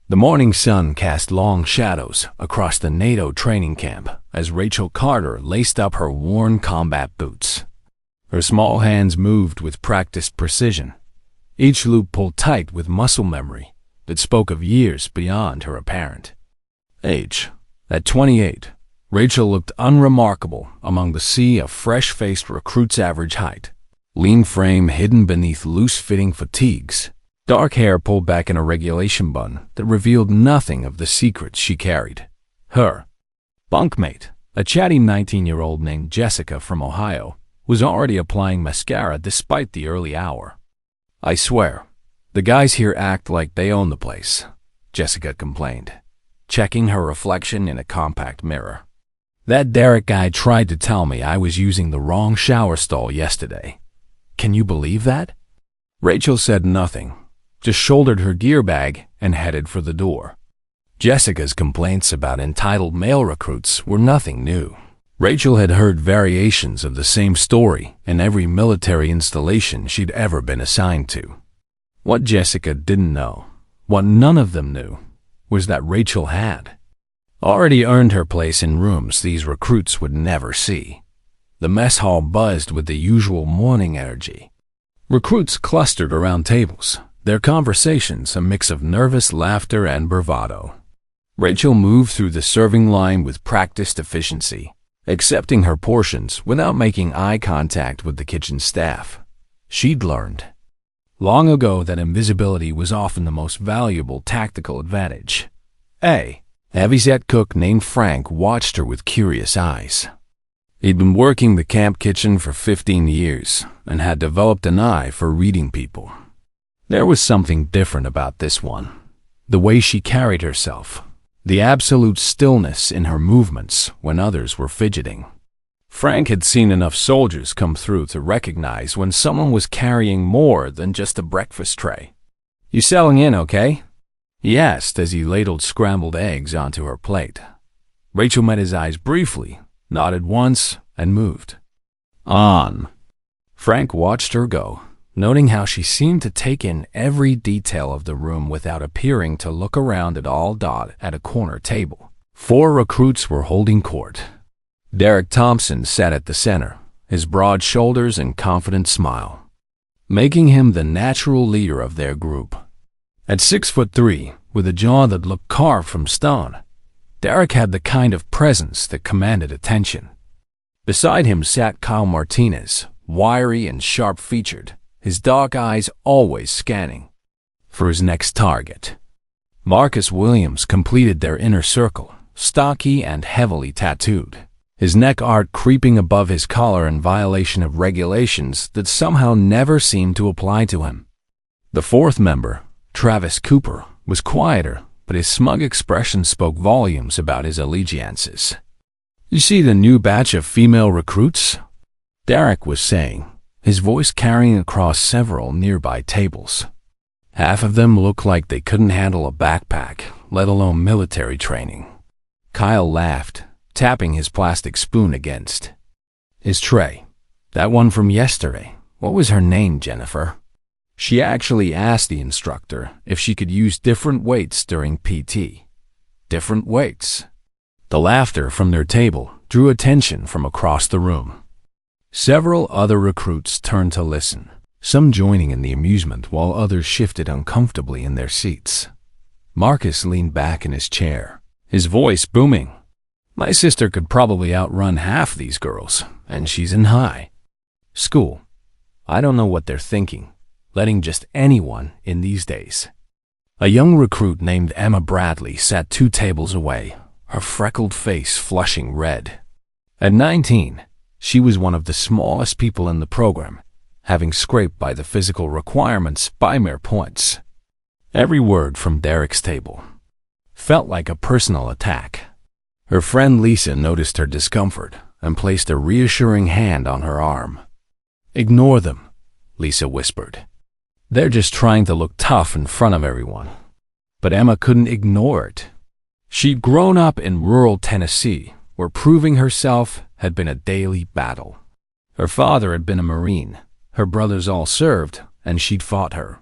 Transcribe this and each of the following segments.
The morning sun cast long shadows across the NATO training camp as Rachel Carter laced up her worn combat boots. Her small hands moved with practiced precision, each loop pulled tight with muscle memory that spoke of years beyond her apparent age. At 28, Rachel looked unremarkable among the sea of fresh-faced recruits' average height. Lean frame hidden beneath loose-fitting fatigues, dark hair pulled back in a regulation bun that revealed nothing of the secrets she carried. Her bunkmate, a chatty 19-year-old named Jessica from Ohio, was already applying mascara despite the early hour. "I swear, the guys here act like they own the place," Jessica complained, checking her reflection in a compact mirror. "That Derek guy tried to tell me I was using the wrong shower stall yesterday. Can you believe that?" Rachel said nothing, just shouldered her gear bag and headed for the door. Jessica's complaints about entitled male recruits were nothing new. Rachel had heard variations of the same story in every military installation she'd ever been assigned to. What Jessica didn't know, what none of them knew, was that Rachel had already earned her place in rooms these recruits would never see. The mess hall buzzed with the usual morning energy. Recruits clustered around tables, their conversations a mix of nervous laughter and bravado. Rachel moved through the serving line with practiced efficiency, accepting her portions without making eye contact with the kitchen staff. She'd learned long ago that invisibility was often the most valuable tactical advantage. A heavyset cook named Frank watched her with curious eyes. He'd been working the camp kitchen for 15 years and had developed an eye for reading people. There was something different about this one. The way she carried herself, the absolute stillness in her movements when others were fidgeting. Frank had seen enough soldiers come through to recognize when someone was carrying more than just a breakfast tray. "You settling in, okay?" he asked as he ladled scrambled eggs onto her plate. Rachel met his eyes briefly, nodded once, and moved on. Frank watched her go, noting how she seemed to take in every detail of the room without appearing to look around at all. At a corner table, 4 recruits were holding court. Derek Thompson sat at the center, his broad shoulders and confident smile, making him the natural leader of their group. At 6'3", with a jaw that looked carved from stone, Derek had the kind of presence that commanded attention. Beside him sat Kyle Martinez, wiry and sharp-featured, his dark eyes always scanning for his next target. Marcus Williams completed their inner circle, stocky and heavily tattooed, his neck art creeping above his collar in violation of regulations that somehow never seemed to apply to him. The 4th member, Travis Cooper, was quieter, but his smug expression spoke volumes about his allegiances. "You see the new batch of female recruits?" Derek was saying, his voice carrying across several nearby tables. "Half of them look like they couldn't handle a backpack, let alone military training." Kyle laughed, tapping his plastic spoon against his tray. "That one from yesterday, what was her name, Jennifer?" She actually asked the instructor if she could use different weights during PT. Different weights. The laughter from their table drew attention from across the room. Several other recruits turned to listen, some joining in the amusement while others shifted uncomfortably in their seats. Marcus leaned back in his chair, his voice booming. "My sister could probably outrun half these girls, and she's in high school. I don't know what they're thinking, letting just anyone in these days." A young recruit named Emma Bradley sat 2 tables away, her freckled face flushing red. At 19, she was one of the smallest people in the program, having scraped by the physical requirements by mere points. Every word from Derek's table felt like a personal attack. Her friend Lisa noticed her discomfort and placed a reassuring hand on her arm. "Ignore them," Lisa whispered. "They're just trying to look tough in front of everyone." But Emma couldn't ignore it. She'd grown up in rural Tennessee, where proving herself had been a daily battle. Her father had been a Marine, her brothers all served, and she'd fought her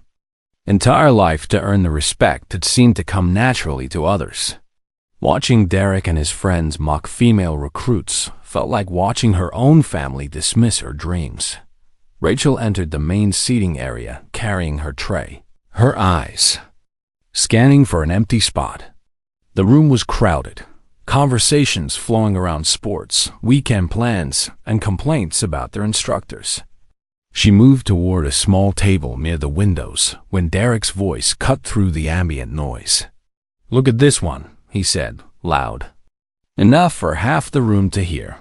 entire life to earn the respect that seemed to come naturally to others. Watching Derek and his friends mock female recruits felt like watching her own family dismiss her dreams. Rachel entered the main seating area carrying her tray, her eyes scanning for an empty spot. The room was crowded, conversations flowing around sports, weekend plans, and complaints about their instructors. She moved toward a small table near the windows when Derek's voice cut through the ambient noise. "Look at this one," he said, loud. Enough for half the room to hear.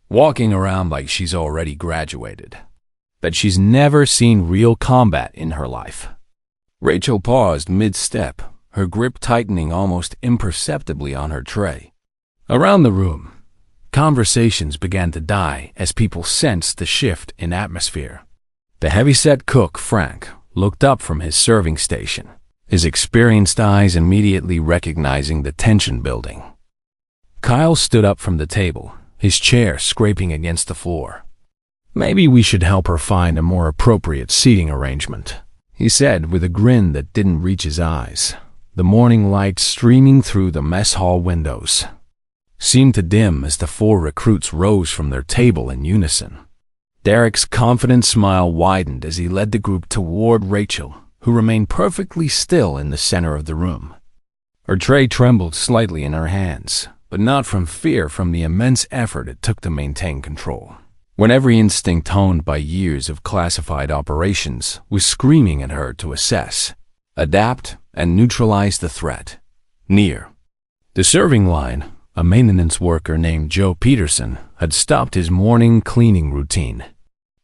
Walking around like she's already graduated. But she's never seen real combat in her life. Rachel paused mid-step, her grip tightening almost imperceptibly on her tray. Around the room, conversations began to die as people sensed the shift in atmosphere. The heavyset cook, Frank, looked up from his serving station, his experienced eyes immediately recognizing the tension building. Kyle stood up from the table, his chair scraping against the floor. "Maybe we should help her find a more appropriate seating arrangement," he said with a grin that didn't reach his eyes. The morning light streaming through the mess hall windows seemed to dim as the 4 recruits rose from their table in unison. Derek's confident smile widened as he led the group toward Rachel, who remained perfectly still in the center of the room. Her tray trembled slightly in her hands, but not from fear, from the immense effort it took to maintain control. When every instinct honed by years of classified operations was screaming at her to assess, adapt, and neutralize the threat. Near the serving line, a maintenance worker named Joe Peterson had stopped his morning cleaning routine.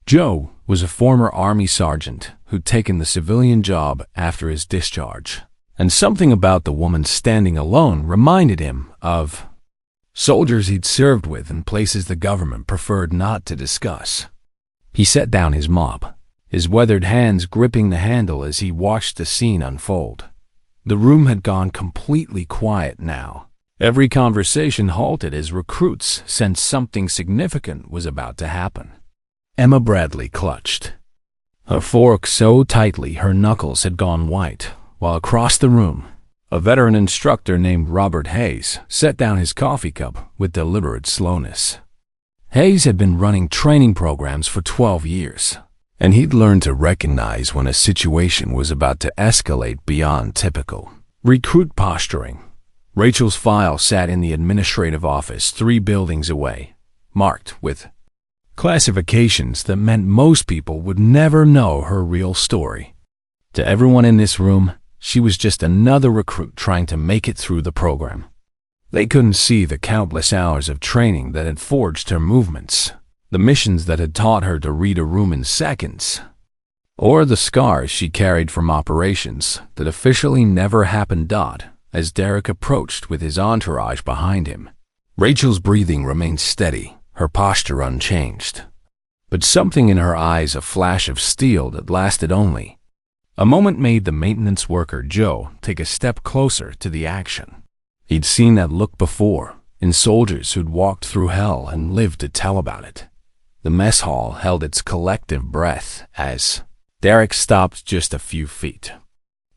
Joe was a former Army sergeant who'd taken the civilian job after his discharge, and something about the woman standing alone reminded him of soldiers he'd served with in places the government preferred not to discuss. He set down his mop, his weathered hands gripping the handle as he watched the scene unfold. The room had gone completely quiet now. Every conversation halted as recruits sensed something significant was about to happen. Emma Bradley clutched her fork so tightly her knuckles had gone white, while across the room, a veteran instructor named Robert Hayes set down his coffee cup with deliberate slowness. Hayes had been running training programs for 12 years, and he'd learned to recognize when a situation was about to escalate beyond typical recruit posturing. Rachel's file sat in the administrative office 3 buildings away, marked with classifications that meant most people would never know her real story. To everyone in this room, she was just another recruit trying to make it through the program. They couldn't see the countless hours of training that had forged her movements, the missions that had taught her to read a room in seconds, or the scars she carried from operations that officially never happened. As Derek approached with his entourage behind him, Rachel's breathing remained steady, her posture unchanged, but something in her eyes, a flash of steel that lasted only a moment, made the maintenance worker Joe take a step closer to the action. He'd seen that look before, in soldiers who'd walked through hell and lived to tell about it. The mess hall held its collective breath as Derek stopped just a few feet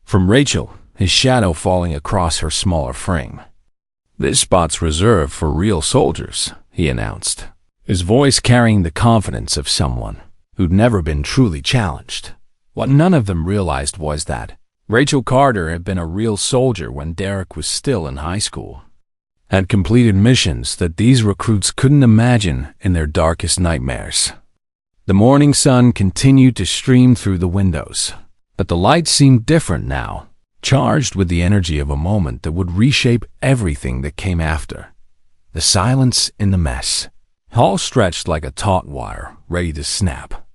from Rachel, his shadow falling across her smaller frame. "This spot's reserved for real soldiers," he announced, his voice carrying the confidence of someone who'd never been truly challenged. What none of them realized was that Rachel Carter had been a real soldier when Derek was still in high school, had completed missions that these recruits couldn't imagine in their darkest nightmares. The morning sun continued to stream through the windows, but the light seemed different now, charged with the energy of a moment that would reshape everything that came after. The silence in the mess hall stretched like a taut wire, ready to snap.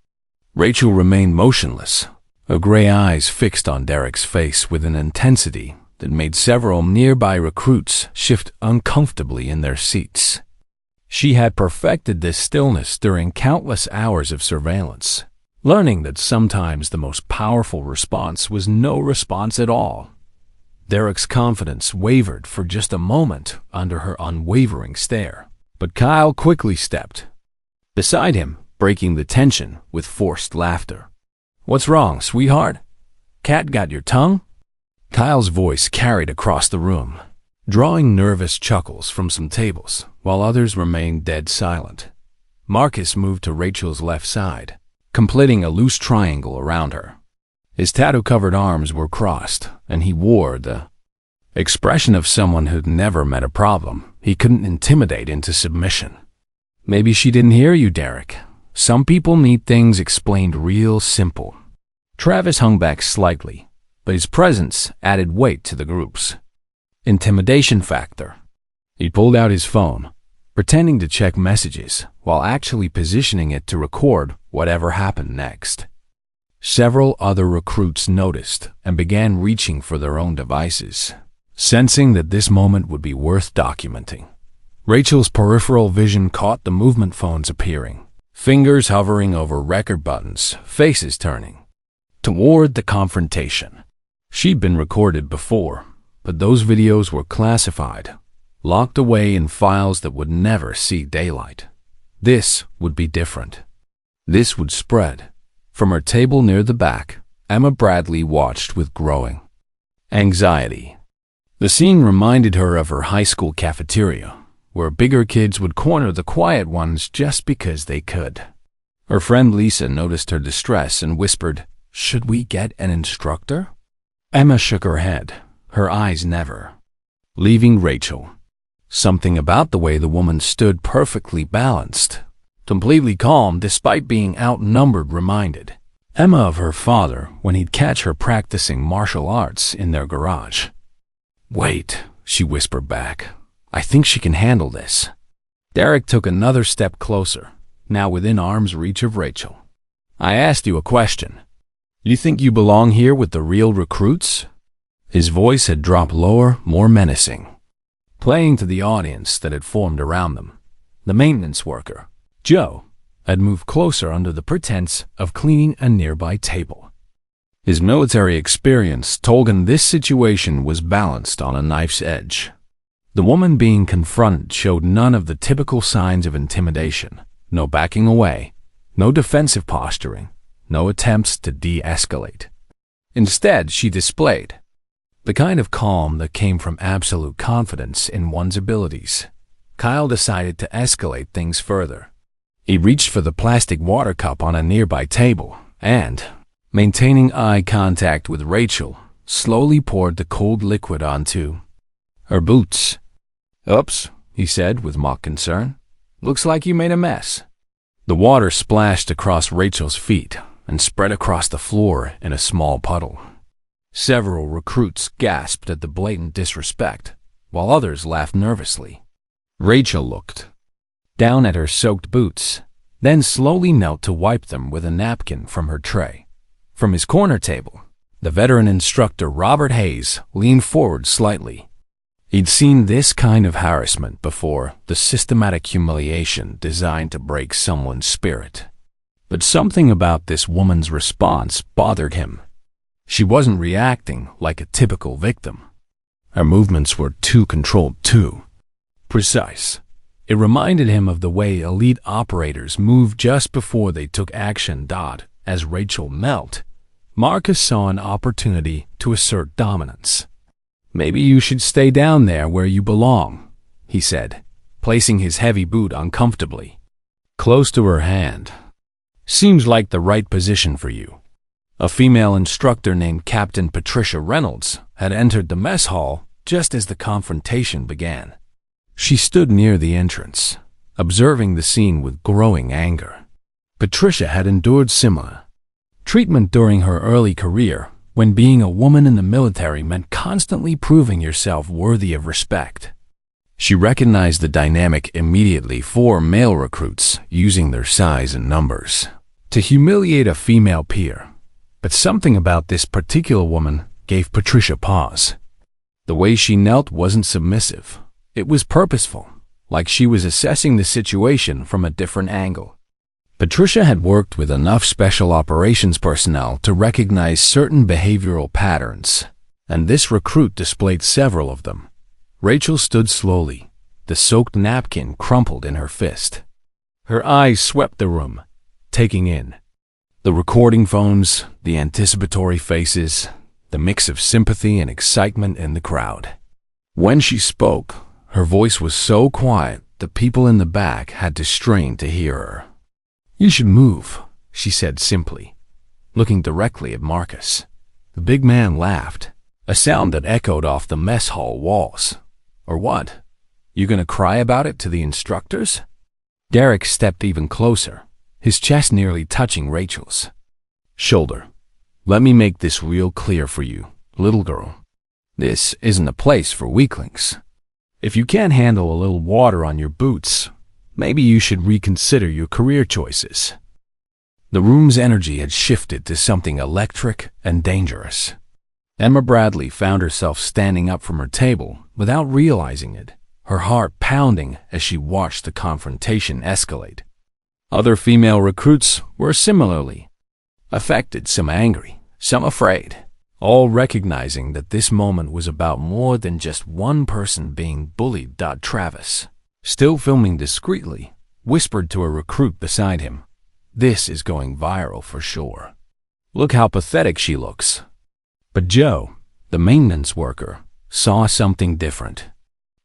Rachel remained motionless, her gray eyes fixed on Derek's face with an intensity that made several nearby recruits shift uncomfortably in their seats. She had perfected this stillness during countless hours of surveillance, learning that sometimes the most powerful response was no response at all. Derek's confidence wavered for just a moment under her unwavering stare, but Kyle quickly stepped beside him, breaking the tension with forced laughter. "What's wrong, sweetheart?" Cat got your tongue? Kyle's voice carried across the room, drawing nervous chuckles from some tables, while others remained dead silent. Marcus moved to Rachel's left side, completing a loose triangle around her. His tattoo-covered arms were crossed, and he wore the expression of someone who'd never met a problem he couldn't intimidate into submission. Maybe she didn't hear you, Derek. Some people need things explained real simple. Travis hung back slightly, but his presence added weight to the group's intimidation factor. He pulled out his phone, pretending to check messages while actually positioning it to record whatever happened next. Several other recruits noticed and began reaching for their own devices, sensing that this moment would be worth documenting. Rachel's peripheral vision caught the movement phones appearing, fingers hovering over record buttons, faces turning toward the confrontation. She'd been recorded before, but those videos were classified, locked away in files that would never see daylight. This would be different. This would spread. From her table near the back, Emma Bradley watched with growing anxiety. The scene reminded her of her high school cafeteria, where bigger kids would corner the quiet ones just because they could. Her friend Lisa noticed her distress and whispered, "Should we get an instructor?" Emma shook her head, her eyes never leaving Rachel. Something about the way the woman stood perfectly balanced, completely calm despite being outnumbered, reminded Emma of her father when he'd catch her practicing martial arts in their garage. "Wait," she whispered back. "I think she can handle this." Derek took another step closer, now within arm's reach of Rachel. "I asked you a question. You think you belong here with the real recruits?" His voice had dropped lower, more menacing, playing to the audience that had formed around them. The maintenance worker, Joe, had moved closer under the pretense of cleaning a nearby table. His military experience told him this situation was balanced on a knife's edge. The woman being confronted showed none of the typical signs of intimidation. No backing away, no defensive posturing, no attempts to de-escalate. Instead, she displayed the kind of calm that came from absolute confidence in one's abilities. Kyle decided to escalate things further. He reached for the plastic water cup on a nearby table and, maintaining eye contact with Rachel, slowly poured the cold liquid onto her boots. "Oops," he said with mock concern. "Looks like you made a mess." The water splashed across Rachel's feet and spread across the floor in a small puddle. Several recruits gasped at the blatant disrespect, while others laughed nervously. Rachel looked down at her soaked boots, then slowly knelt to wipe them with a napkin from her tray. From his corner table, the veteran instructor Robert Hayes leaned forward slightly. He'd seen this kind of harassment before, the systematic humiliation designed to break someone's spirit. But something about this woman's response bothered him. She wasn't reacting like a typical victim. Her movements were too controlled, too precise. It reminded him of the way elite operators move just before they took action. As Rachel knelt, Marcus saw an opportunity to assert dominance. "Maybe you should stay down there where you belong," he said, placing his heavy boot uncomfortably close to her hand. "Seems like the right position for you." A female instructor named Captain Patricia Reynolds had entered the mess hall just as the confrontation began. She stood near the entrance, observing the scene with growing anger. Patricia had endured similar treatment during her early career, when being a woman in the military meant constantly proving yourself worthy of respect. She recognized the dynamic immediately for male recruits using their size and numbers to humiliate a female peer. But something about this particular woman gave Patricia pause. The way she knelt wasn't submissive. It was purposeful, like she was assessing the situation from a different angle. Patricia had worked with enough special operations personnel to recognize certain behavioral patterns, and this recruit displayed several of them. Rachel stood slowly, the soaked napkin crumpled in her fist. Her eyes swept the room, taking in The recording phones, the anticipatory faces, the mix of sympathy and excitement in the crowd. When she spoke, her voice was so quiet that people in the back had to strain to hear her. "You should move," she said simply, looking directly at Marcus. The big man laughed, a sound that echoed off the mess hall walls. "Or what? You gonna cry about it to the instructors?" Derek stepped even closer, his chest nearly touching Rachel's shoulder. "Let me make this real clear for you, little girl. This isn't a place for weaklings. If you can't handle a little water on your boots, maybe you should reconsider your career choices." The room's energy had shifted to something electric and dangerous. Emma Bradley found herself standing up from her table without realizing it, her heart pounding as she watched the confrontation escalate. Other female recruits were similarly affected, some angry, some afraid, all recognizing that this moment was about more than just one person being bullied. Travis, still filming discreetly, whispered to a recruit beside him, "This is going viral for sure. Look how pathetic she looks." But Joe, the maintenance worker, saw something different.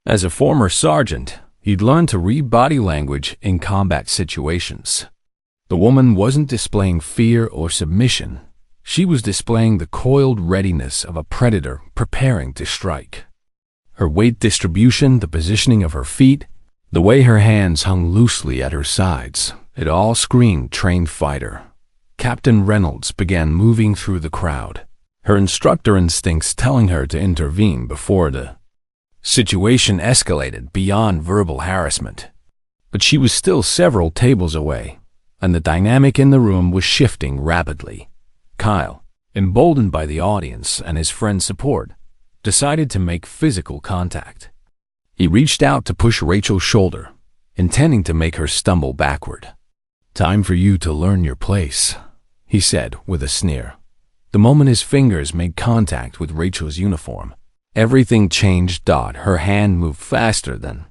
As a former sergeant, he'd learned to read body language in combat situations. The woman wasn't displaying fear or submission. She was displaying the coiled readiness of a predator preparing to strike. Her weight distribution, the positioning of her feet, the way her hands hung loosely at her sides, it all screamed trained fighter. Captain Reynolds began moving through the crowd, her instructor instincts telling her to intervene before the situation escalated beyond verbal harassment. But she was still several tables away, and the dynamic in the room was shifting rapidly. Kyle, emboldened by the audience and his friend's support, decided to make physical contact. He reached out to push Rachel's shoulder, intending to make her stumble backward. "Time for you to learn your place," he said with a sneer. The moment his fingers made contact with Rachel's uniform, everything changed. Her hand moved faster than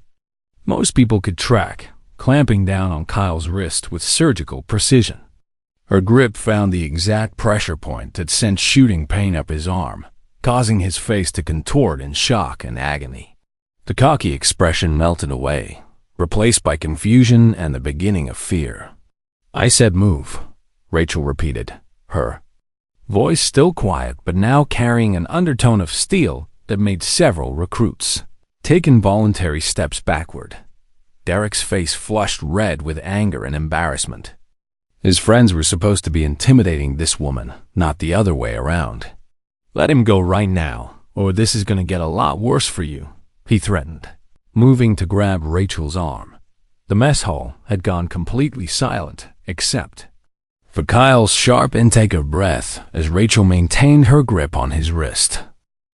most people could track, clamping down on Kyle's wrist with surgical precision. Her grip found the exact pressure point that sent shooting pain up his arm, causing his face to contort in shock and agony. The cocky expression melted away, replaced by confusion and the beginning of fear. "I said move," Rachel repeated, her voice still quiet but now carrying an undertone of steel that made several recruits take involuntary steps backward. Derek's face flushed red with anger and embarrassment. His friends were supposed to be intimidating this woman, not the other way around. "Let him go right now, or this is going to get a lot worse for you," he threatened, moving to grab Rachel's arm. The mess hall had gone completely silent, except for Kyle's sharp intake of breath as Rachel maintained her grip on his wrist.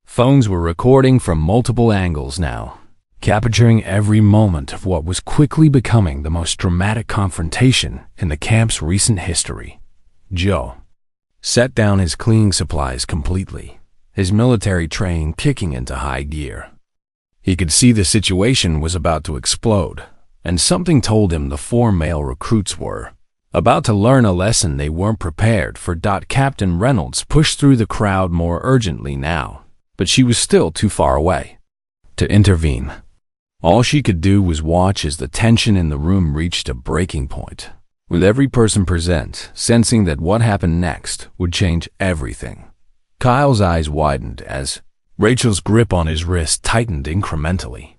Phones were recording from multiple angles now, capturing every moment of what was quickly becoming the most dramatic confrontation in the camp's recent history. Joe set down his cleaning supplies completely, his military training kicking into high gear. He could see the situation was about to explode, and something told him the 4 male recruits were about to learn a lesson they weren't prepared for. Captain Reynolds pushed through the crowd more urgently now, but she was still too far away to intervene. All she could do was watch as the tension in the room reached a breaking point, with every person present sensing that what happened next would change everything. Kyle's eyes widened as Rachel's grip on his wrist tightened incrementally.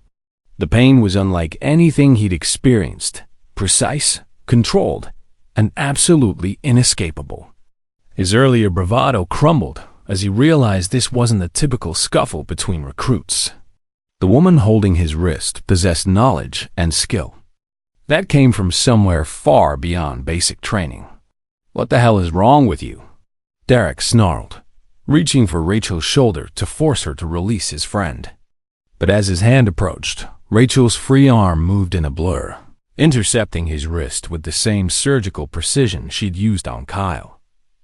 The pain was unlike anything he'd experienced, precise, controlled, and absolutely inescapable. His earlier bravado crumbled as he realized this wasn't a typical scuffle between recruits. The woman holding his wrist possessed knowledge and skill that came from somewhere far beyond basic training. "What the hell is wrong with you?" Derek snarled, reaching for Rachel's shoulder to force her to release his friend. But as his hand approached, Rachel's free arm moved in a blur, intercepting his wrist with the same surgical precision she'd used on Kyle.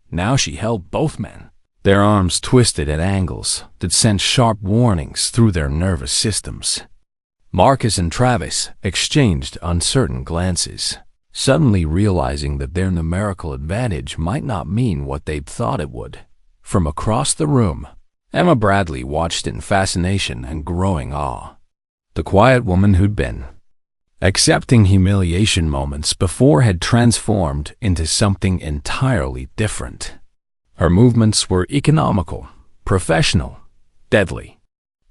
Now she held both men, their arms twisted at angles that sent sharp warnings through their nervous systems. Marcus and Travis exchanged uncertain glances, suddenly realizing that their numerical advantage might not mean what they'd thought it would. From across the room, Emma Bradley watched in fascination and growing awe. The quiet woman who'd been accepting humiliation moments before had transformed into something entirely different. Her movements were economical, professional, deadly.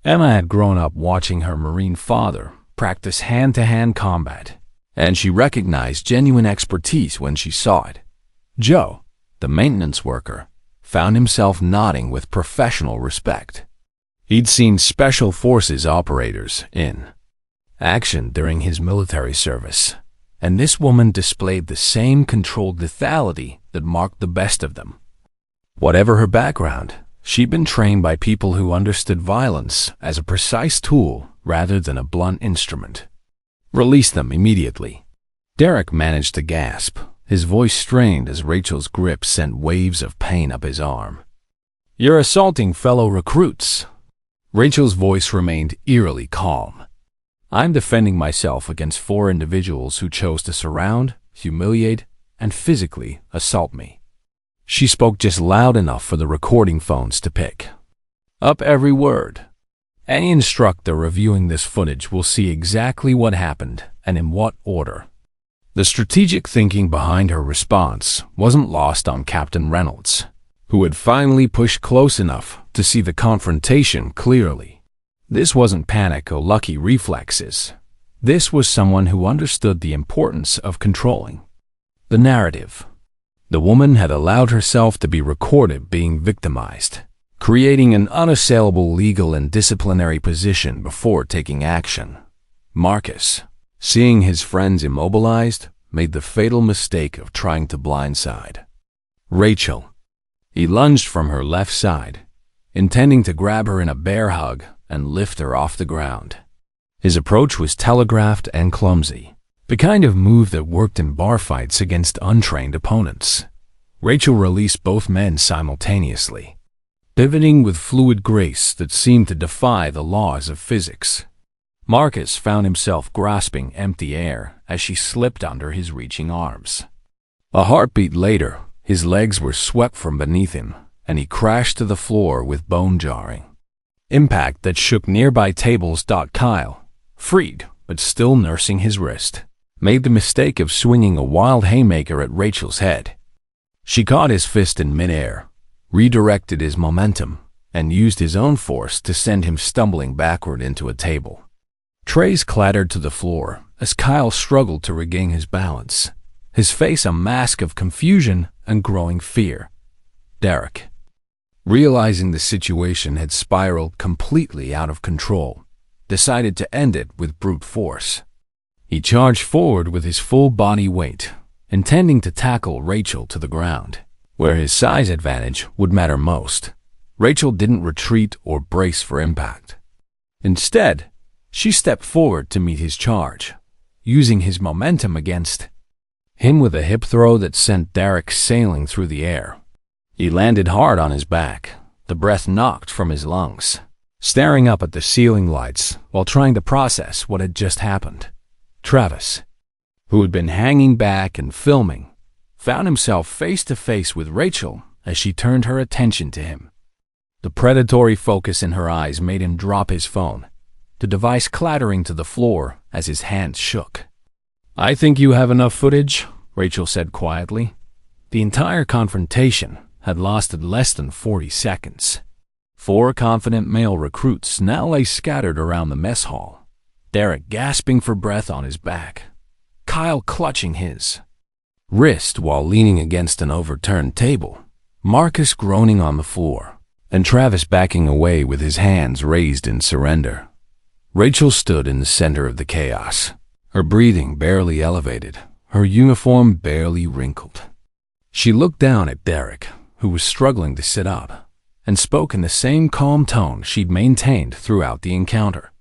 Emma had grown up watching her Marine father practice hand-to-hand combat, and she recognized genuine expertise when she saw it. Joe, the maintenance worker, found himself nodding with professional respect. He'd seen Special Forces operators in action during his military service, and this woman displayed the same controlled lethality that marked the best of them. Whatever her background, she'd been trained by people who understood violence as a precise tool rather than a blunt instrument. Release them immediately. Derek managed to gasp, his voice strained as Rachel's grip sent waves of pain up his arm. "You're assaulting fellow recruits." Rachel's voice remained eerily calm. "I'm defending myself against 4 individuals who chose to surround, humiliate, and physically assault me." She spoke just loud enough for the recording phones to pick up every word. Any instructor reviewing this footage will see exactly what happened and in what order. The strategic thinking behind her response wasn't lost on Captain Reynolds, who had finally pushed close enough to see the confrontation clearly. This wasn't panic or lucky reflexes. This was someone who understood the importance of controlling the narrative. The woman had allowed herself to be recorded being victimized, creating an unassailable legal and disciplinary position before taking action. Marcus, seeing his friends immobilized, made the fatal mistake of trying to blindside Rachel. He lunged from her left side, intending to grab her in a bear hug and lift her off the ground. His approach was telegraphed and clumsy, the kind of move that worked in bar fights against untrained opponents. Rachel released both men simultaneously, pivoting with fluid grace that seemed to defy the laws of physics. Marcus found himself grasping empty air as she slipped under his reaching arms. A heartbeat later, his legs were swept from beneath him, and he crashed to the floor with bone-jarring impact that shook nearby tables. Kyle, freed but still nursing his wrist, made the mistake of swinging a wild haymaker at Rachel's head. She caught his fist in midair, redirected his momentum, and used his own force to send him stumbling backward into a table. Trays clattered to the floor as Kyle struggled to regain his balance, his face a mask of confusion and growing fear. Derek, realizing the situation had spiraled completely out of control, decided to end it with brute force. He charged forward with his full body weight, intending to tackle Rachel to the ground, where his size advantage would matter most. Rachel didn't retreat or brace for impact. Instead, she stepped forward to meet his charge, using his momentum against him with a hip throw that sent Derek sailing through the air. He landed hard on his back, the breath knocked from his lungs, staring up at the ceiling lights while trying to process what had just happened. Travis, who had been hanging back and filming, found himself face to face with Rachel as she turned her attention to him. The predatory focus in her eyes made him drop his phone, the device clattering to the floor as his hands shook. "I think you have enough footage," Rachel said quietly. The entire confrontation had lasted less than 40 seconds. 4 confident male recruits now lay scattered around the mess hall, Derek gasping for breath on his back, Kyle clutching his wrist while leaning against an overturned table, Marcus groaning on the floor, and Travis backing away with his hands raised in surrender. Rachel stood in the center of the chaos, her breathing barely elevated, her uniform barely wrinkled. She looked down at Derek, who was struggling to sit up, and spoke in the same calm tone she'd maintained throughout the encounter.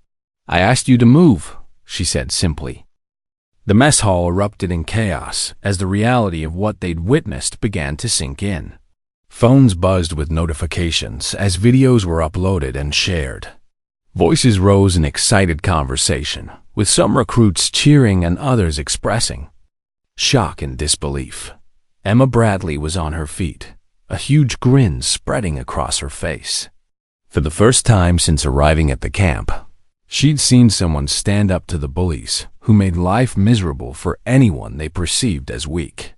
"I asked you to move," she said simply. The mess hall erupted in chaos as the reality of what they'd witnessed began to sink in. Phones buzzed with notifications as videos were uploaded and shared. Voices rose in excited conversation, with some recruits cheering and others expressing Shock and disbelief. Emma Bradley was on her feet, a huge grin spreading across her face. For the first time since arriving at the camp, she'd seen someone stand up to the bullies who made life miserable for anyone they perceived as weak.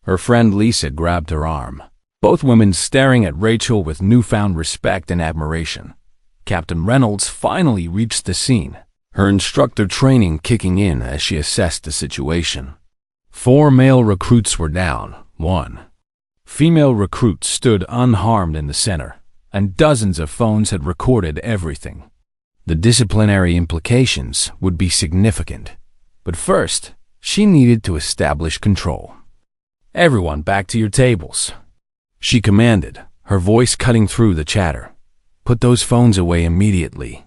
Her friend Lisa grabbed her arm, both women staring at Rachel with newfound respect and admiration. Captain Reynolds finally reached the scene, her instructor training kicking in as she assessed the situation. 4 male recruits were down, 1 female recruit stood unharmed in the center, and dozens of phones had recorded everything. The disciplinary implications would be significant, but first, she needed to establish control. "Everyone back to your tables," she commanded, her voice cutting through the chatter. "Put those phones away immediately."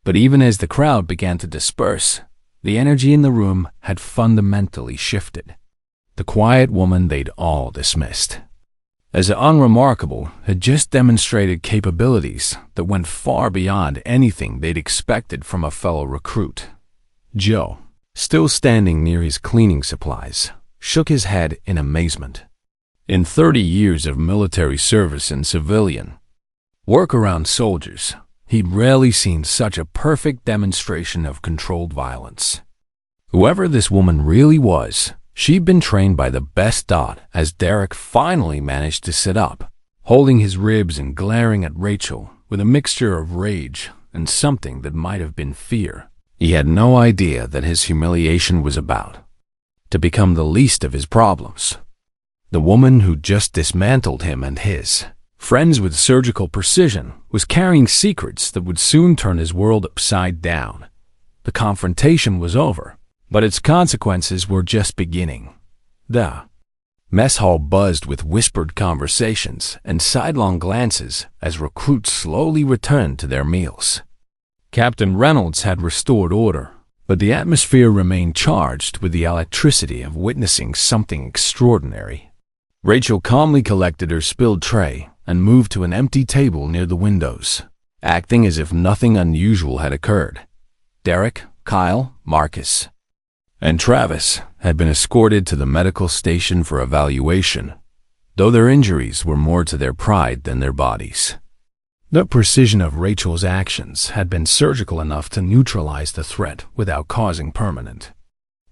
But even as the crowd began to disperse, the energy in the room had fundamentally shifted. The quiet woman they'd all dismissed as unremarkable had just demonstrated capabilities that went far beyond anything they'd expected from a fellow recruit. Joe, still standing near his cleaning supplies, shook his head in amazement. In 30 years of military service and civilian work around soldiers, he'd rarely seen such a perfect demonstration of controlled violence. Whoever this woman really was, she'd been trained by the best dot as Derek finally managed to sit up, holding his ribs and glaring at Rachel with a mixture of rage and something that might have been fear. He had no idea that his humiliation was about to become the least of his problems. The woman who just dismantled him and his friends with surgical precision was carrying secrets that would soon turn his world upside down. The confrontation was over, but its consequences were just beginning. The mess hall buzzed with whispered conversations and sidelong glances as recruits slowly returned to their meals. Captain Reynolds had restored order, but the atmosphere remained charged with the electricity of witnessing something extraordinary. Rachel calmly collected her spilled tray and moved to an empty table near the windows, acting as if nothing unusual had occurred. Derek, Kyle, Marcus, and Travis had been escorted to the medical station for evaluation, though their injuries were more to their pride than their bodies. The precision of Rachel's actions had been surgical enough to neutralize the threat without causing permanent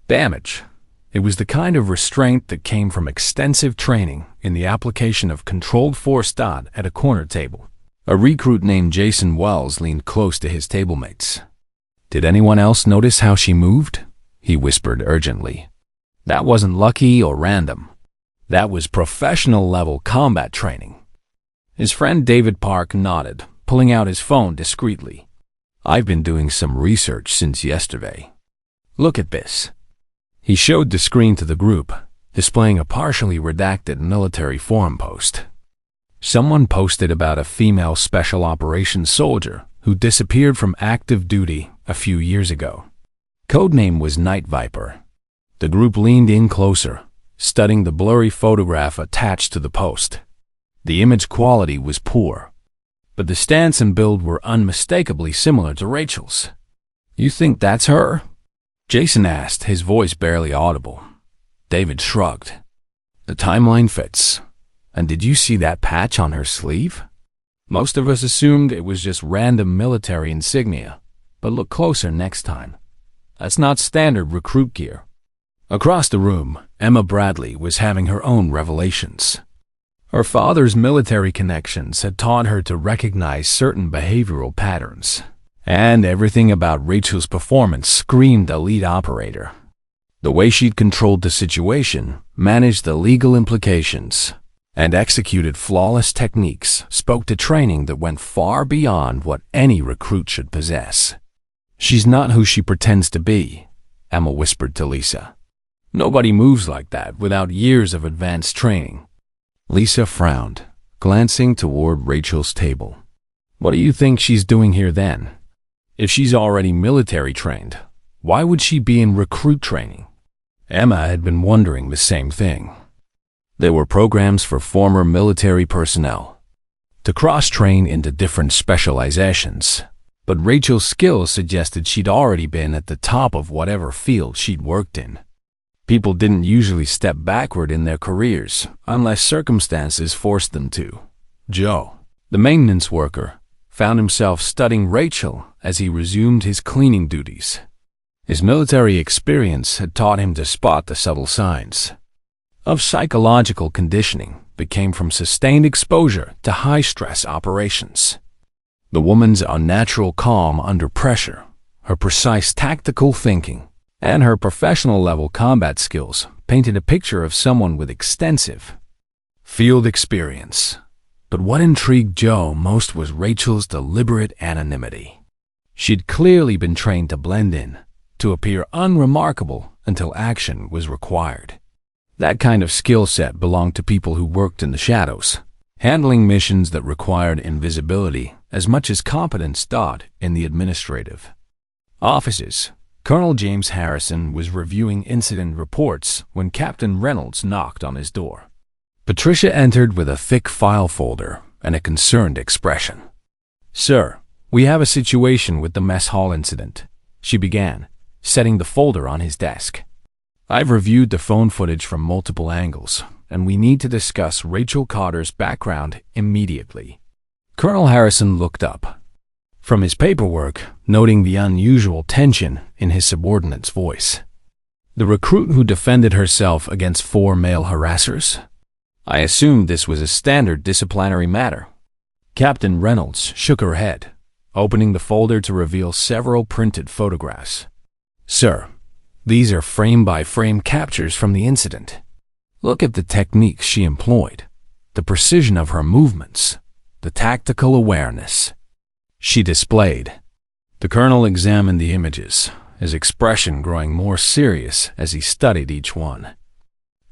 damage. It was the kind of restraint that came from extensive training in the application of controlled force dot at a corner table. A recruit named Jason Wells leaned close to his table mates. "Did anyone else notice how she moved?" he whispered urgently. "That wasn't lucky or random. That was professional-level combat training." His friend David Park nodded, pulling out his phone discreetly. "I've been doing some research since yesterday. Look at this." He showed the screen to the group, displaying a partially redacted military forum post. Someone posted about a female special operations soldier who disappeared from active duty a few years ago. Codename was Night Viper. The group leaned in closer, studying the blurry photograph attached to the post. The image quality was poor, but the stance and build were unmistakably similar to Rachel's. "You think that's her?" Jason asked, his voice barely audible. David shrugged. "The timeline fits. And did you see that patch on her sleeve? Most of us assumed it was just random military insignia, but look closer next time. That's not standard recruit gear." Across the room, Emma Bradley was having her own revelations. Her father's military connections had taught her to recognize certain behavioral patterns, and everything about Rachel's performance screamed elite operator. The way she'd controlled the situation, managed the legal implications, and executed flawless techniques spoke to training that went far beyond what any recruit should possess. "She's not who she pretends to be," Emma whispered to Lisa. "Nobody moves like that without years of advanced training." Lisa frowned, glancing toward Rachel's table. "What do you think she's doing here then? If she's already military trained, why would she be in recruit training?" Emma had been wondering the same thing. There were programs for former military personnel to cross-train into different specializations, but Rachel's skills suggested she'd already been at the top of whatever field she'd worked in. People didn't usually step backward in their careers unless circumstances forced them to. Joe, the maintenance worker, found himself studying Rachel as he resumed his cleaning duties. His military experience had taught him to spot the subtle signs of psychological conditioning that came from sustained exposure to high-stress operations. The woman's unnatural calm under pressure, her precise tactical thinking, and her professional-level combat skills painted a picture of someone with extensive field experience. But what intrigued Joe most was Rachel's deliberate anonymity. She'd clearly been trained to blend in, to appear unremarkable until action was required. That kind of skill set belonged to people who worked in the shadows, handling missions that required invisibility as much as competence in the administrative offices. Colonel James Harrison was reviewing incident reports when Captain Reynolds knocked on his door. Patricia entered with a thick file folder and a concerned expression. "Sir, we have a situation with the mess hall incident," she began, setting the folder on his desk. "I've reviewed the phone footage from multiple angles, and we need to discuss Rachel Carter's background immediately." Colonel Harrison looked up from his paperwork, noting the unusual tension in his subordinate's voice. "The recruit who defended herself against 4 male harassers? I assumed this was a standard disciplinary matter." Captain Reynolds shook her head, opening the folder to reveal several printed photographs. "Sir, these are frame-by-frame captures from the incident. Look at the techniques she employed, the precision of her movements, the tactical awareness she displayed." The colonel examined the images, his expression growing more serious as he studied each one.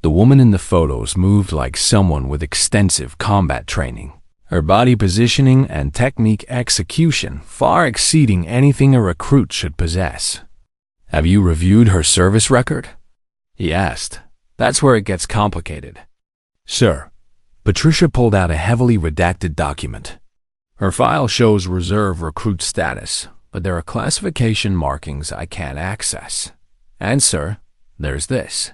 The woman in the photos moved like someone with extensive combat training, her body positioning and technique execution far exceeding anything a recruit should possess. "Have you reviewed her service record?" he asked. "That's where it gets complicated." "Sir." Patricia pulled out a heavily redacted document. "Her file shows reserve recruit status, but there are classification markings I can't access. And, sir, there's this."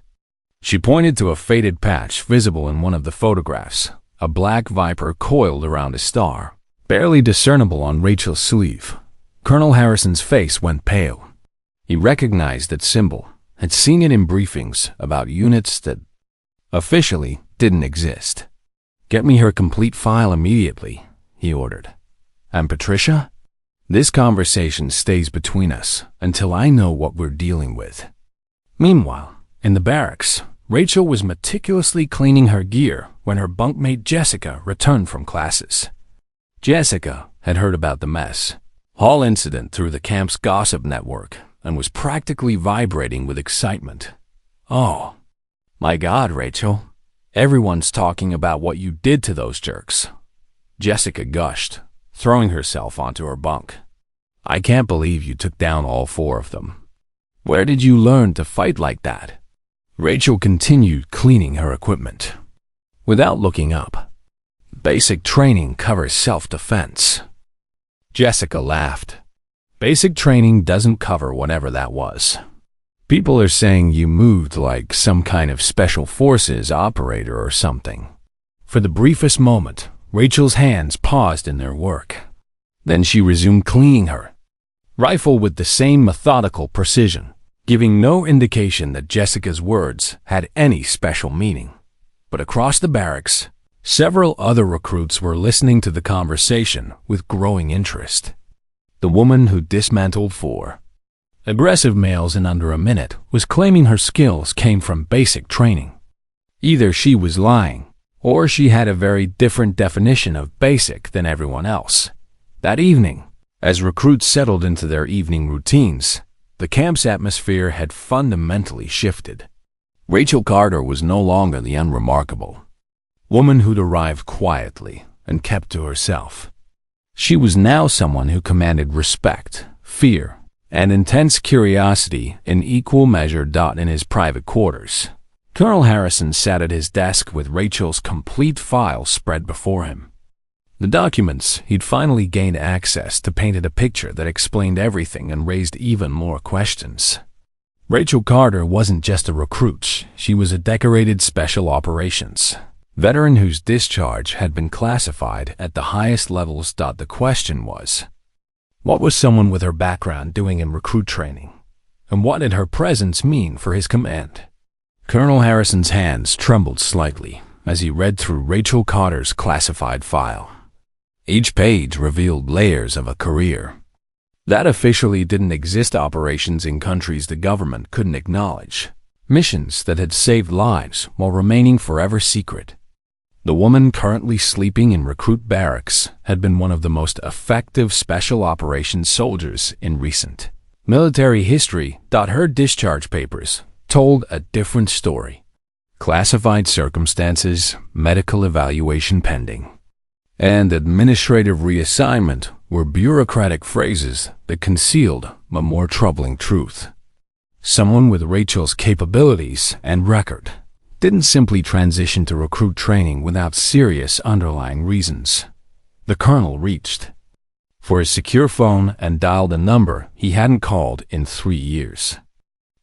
She pointed to a faded patch visible in one of the photographs, a black viper coiled around a star, barely discernible on Rachel's sleeve. Colonel Harrison's face went pale. He recognized that symbol, had seen it in briefings about units that officially didn't exist. "Get me her complete file immediately," he ordered. "And Patricia? This conversation stays between us until I know what we're dealing with." Meanwhile, in the barracks, Rachel was meticulously cleaning her gear when her bunkmate Jessica returned from classes. Jessica had heard about the mess hall incident through the camp's gossip network and was practically vibrating with excitement. "Oh, my God, Rachel. Everyone's talking about what you did to those jerks," Jessica gushed, throwing herself onto her bunk. "I can't believe you took down all 4 of them. Where did you learn to fight like that?" Rachel continued cleaning her equipment without looking up. "Basic training covers self-defense." Jessica laughed. "Basic training doesn't cover whatever that was. People are saying you moved like some kind of special forces operator or something." For the briefest moment, Rachel's hands paused in their work. Then she resumed cleaning her rifle with the same methodical precision, giving no indication that Jessica's words had any special meaning. But across the barracks, several other recruits were listening to the conversation with growing interest. The woman who dismantled 4 aggressive males in under a minute was claiming her skills came from basic training. Either she was lying, or she had a very different definition of basic than everyone else. That evening, as recruits settled into their evening routines, the camp's atmosphere had fundamentally shifted. Rachel Carter was no longer the unremarkable woman who'd arrived quietly and kept to herself. She was now someone who commanded respect, fear, and intense curiosity in equal measure. In his private quarters, Colonel Harrison sat at his desk with Rachel's complete file spread before him. The documents he'd finally gained access to painted a picture that explained everything and raised even more questions. Rachel Carter wasn't just a recruit, she was a decorated special operations veteran whose discharge had been classified at the highest levels. The question was, what was someone with her background doing in recruit training? And what did her presence mean for his command? Colonel Harrison's hands trembled slightly as he read through Rachel Carter's classified file. Each page revealed layers of a career that officially didn't exist, operations in countries the government couldn't acknowledge, missions that had saved lives while remaining forever secret. The woman currently sleeping in recruit barracks had been one of the most effective special operations soldiers in recent military history. Her discharge papers told a different story. Classified circumstances, medical evaluation pending, and administrative reassignment were bureaucratic phrases that concealed a more troubling truth. Someone with Rachel's capabilities and record didn't simply transition to recruit training without serious underlying reasons. The colonel reached for his secure phone and dialed a number he hadn't called in 3 years.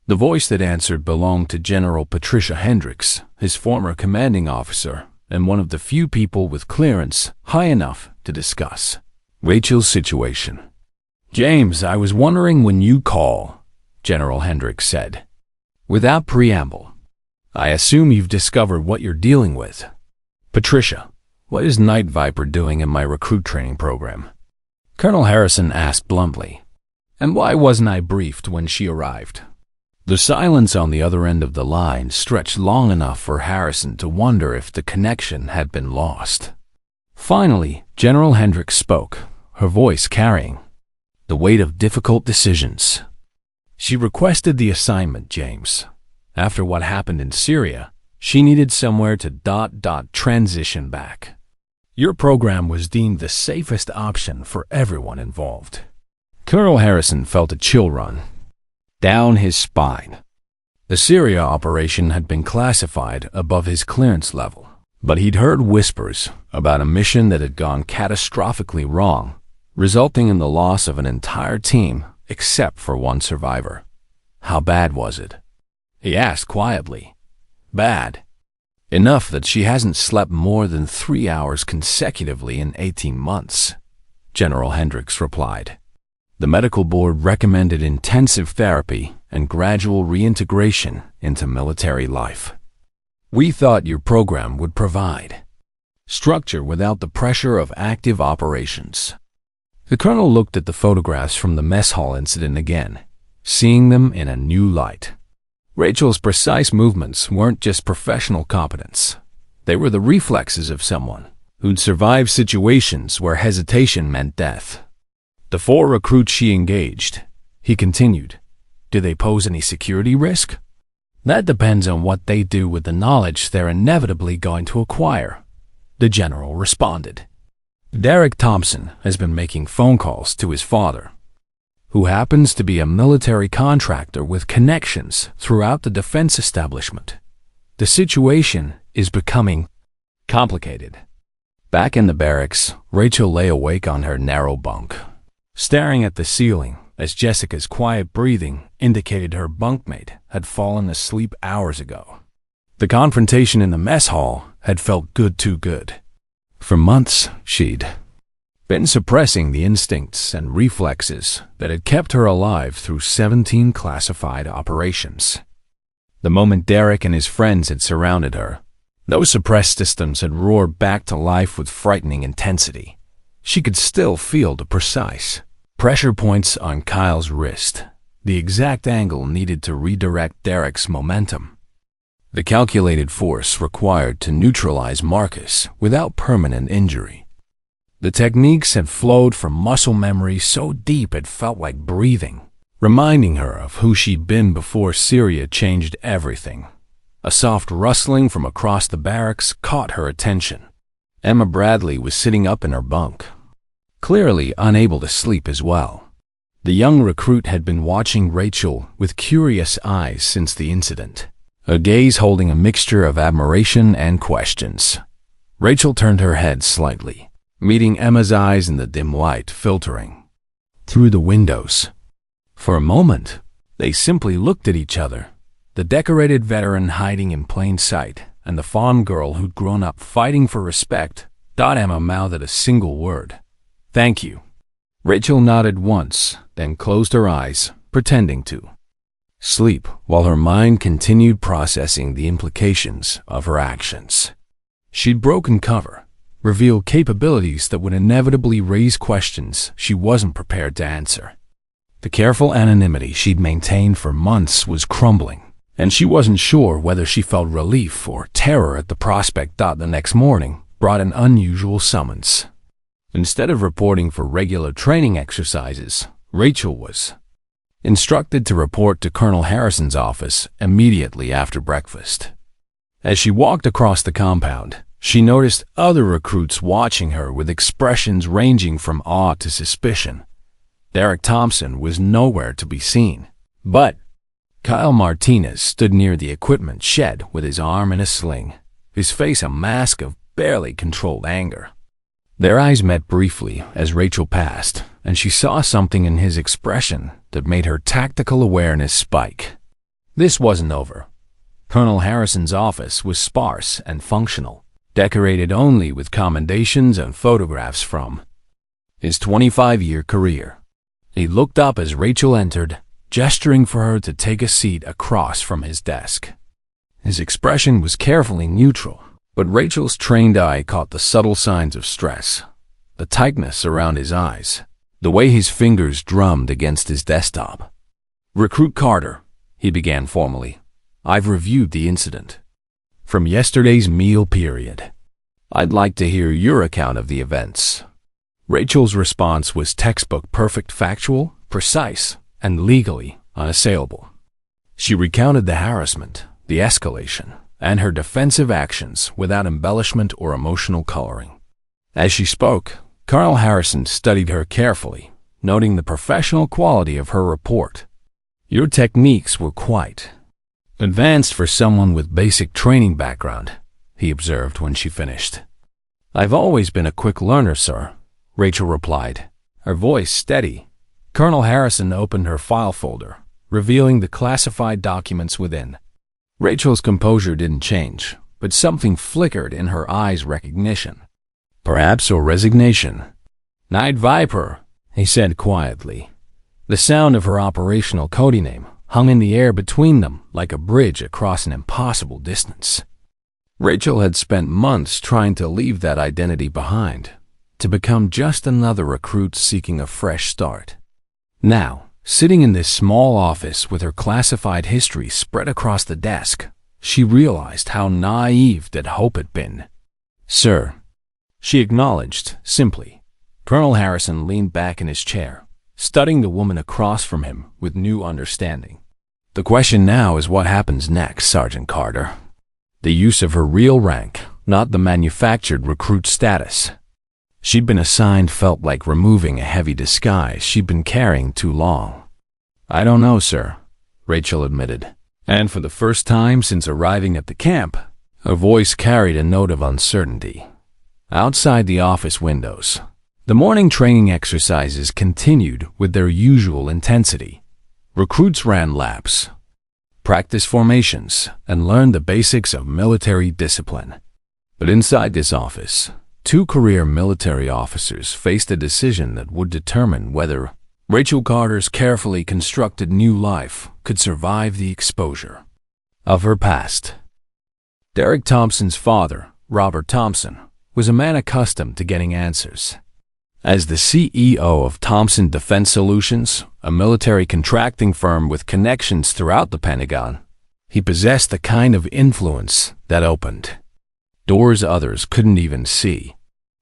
The voice that answered belonged to General Patricia Hendricks, his former commanding officer, and one of the few people with clearance high enough to discuss Rachel's situation. "James, I was wondering when you call," General Hendricks said. Without preamble, "I assume you've discovered what you're dealing with." "Patricia, what is Night Viper doing in my recruit training program?" Colonel Harrison asked bluntly. "And why wasn't I briefed when she arrived?" The silence on the other end of the line stretched long enough for Harrison to wonder if the connection had been lost. Finally, General Hendricks spoke, her voice carrying the weight of difficult decisions. "She requested the assignment, James. After what happened in Syria, she needed somewhere to transition back. Your program was deemed the safest option for everyone involved." Colonel Harrison felt a chill run down his spine. The Syria operation had been classified above his clearance level, but he'd heard whispers about a mission that had gone catastrophically wrong, resulting in the loss of an entire team except for one survivor. How bad was it? He asked quietly. "Bad. Enough that she hasn't slept more than 3 hours consecutively in 18 months, General Hendricks replied. The medical board recommended intensive therapy and gradual reintegration into military life. We thought your program would provide structure without the pressure of active operations." The colonel looked at the photographs from the mess hall incident again, seeing them in a new light. Rachel's precise movements weren't just professional competence. They were the reflexes of someone who'd survived situations where hesitation meant death. "The 4 recruits she engaged," he continued, "do they pose any security risk?" "That depends on what they do with the knowledge they're inevitably going to acquire," the general responded. "Derek Thompson has been making phone calls to his father, who happens to be a military contractor with connections throughout the defense establishment. The situation is becoming complicated." Back in the barracks, Rachel lay awake on her narrow bunk, staring at the ceiling as Jessica's quiet breathing indicated her bunkmate had fallen asleep hours ago. The confrontation in the mess hall had felt too good. For months, she'd been suppressing the instincts and reflexes that had kept her alive through 17 classified operations. The moment Derek and his friends had surrounded her, those suppressed systems had roared back to life with frightening intensity. She could still feel the precise pressure points on Kyle's wrist, the exact angle needed to redirect Derek's momentum, the calculated force required to neutralize Marcus without permanent injury. The techniques had flowed from muscle memory so deep it felt like breathing, reminding her of who she'd been before Syria changed everything. A soft rustling from across the barracks caught her attention. Emma Bradley was sitting up in her bunk, clearly unable to sleep as well. The young recruit had been watching Rachel with curious eyes since the incident, a gaze holding a mixture of admiration and questions. Rachel turned her head slightly, meeting Emma's eyes in the dim light filtering through the windows. For a moment, They simply looked at each other, the decorated veteran hiding in plain sight, and the farm girl who'd grown up fighting for respect. Emma mouthed a single word. "Thank you." Rachel nodded once, then closed her eyes, pretending to sleep, while her mind continued processing the implications of her actions. She'd broken cover, revealed capabilities that would inevitably raise questions she wasn't prepared to answer. The careful anonymity she'd maintained for months was crumbling, and she wasn't sure whether she felt relief or terror at the prospect that the next morning brought an unusual summons. Instead of reporting for regular training exercises, Rachel was instructed to report to Colonel Harrison's office immediately after breakfast. As she walked across the compound, she noticed other recruits watching her with expressions ranging from awe to suspicion. Derek Thompson was nowhere to be seen, but Kyle Martinez stood near the equipment shed with his arm in a sling, his face a mask of barely controlled anger. Their eyes met briefly as Rachel passed, and she saw something in his expression that made her tactical awareness spike. This wasn't over. Colonel Harrison's office was sparse and functional, decorated only with commendations and photographs from his 25-year career. He looked up as Rachel entered, gesturing for her to take a seat across from his desk. His expression was carefully neutral, but Rachel's trained eye caught the subtle signs of stress, the tightness around his eyes, the way his fingers drummed against his desktop. "Recruit Carter," he began formally, "I've reviewed the incident from yesterday's meal period. I'd like to hear your account of the events." Rachel's response was textbook perfect, factual, precise, and legally unassailable. She recounted the harassment, the escalation, and her defensive actions without embellishment or emotional coloring. As she spoke, Colonel Harrison studied her carefully, noting the professional quality of her report. "Your techniques were quite advanced for someone with basic training background," he observed when she finished. "I've always been a quick learner, sir," Rachel replied, her voice steady. Colonel Harrison opened her file folder, revealing the classified documents within. Rachel's composure didn't change, but something flickered in her eyes' recognition. Perhaps or resignation. "Night Viper," he said quietly. The sound of her operational code name hung in the air between them like a bridge across an impossible distance. Rachel had spent months trying to leave that identity behind, to become just another recruit seeking a fresh start. Now, sitting in this small office with her classified history spread across the desk, she realized how naive that hope had been. "Sir," she acknowledged simply. Colonel Harrison leaned back in his chair, studying the woman across from him with new understanding. "The question now is what happens next, Sergeant Carter. The use of her real rank, not the manufactured recruit status." She'd been assigned felt like removing a heavy disguise she'd been carrying too long. "I don't know, sir," Rachel admitted. And for the first time since arriving at the camp, her voice carried a note of uncertainty. Outside the office windows, the morning training exercises continued with their usual intensity. Recruits ran laps, practiced formations, and learned the basics of military discipline. But inside this office, two career military officers faced a decision that would determine whether Rachel Carter's carefully constructed new life could survive the exposure of her past. Derek Thompson's father, Robert Thompson, was a man accustomed to getting answers. As the CEO of Thompson Defense Solutions, a military contracting firm with connections throughout the Pentagon, he possessed the kind of influence that opened doors others couldn't even see.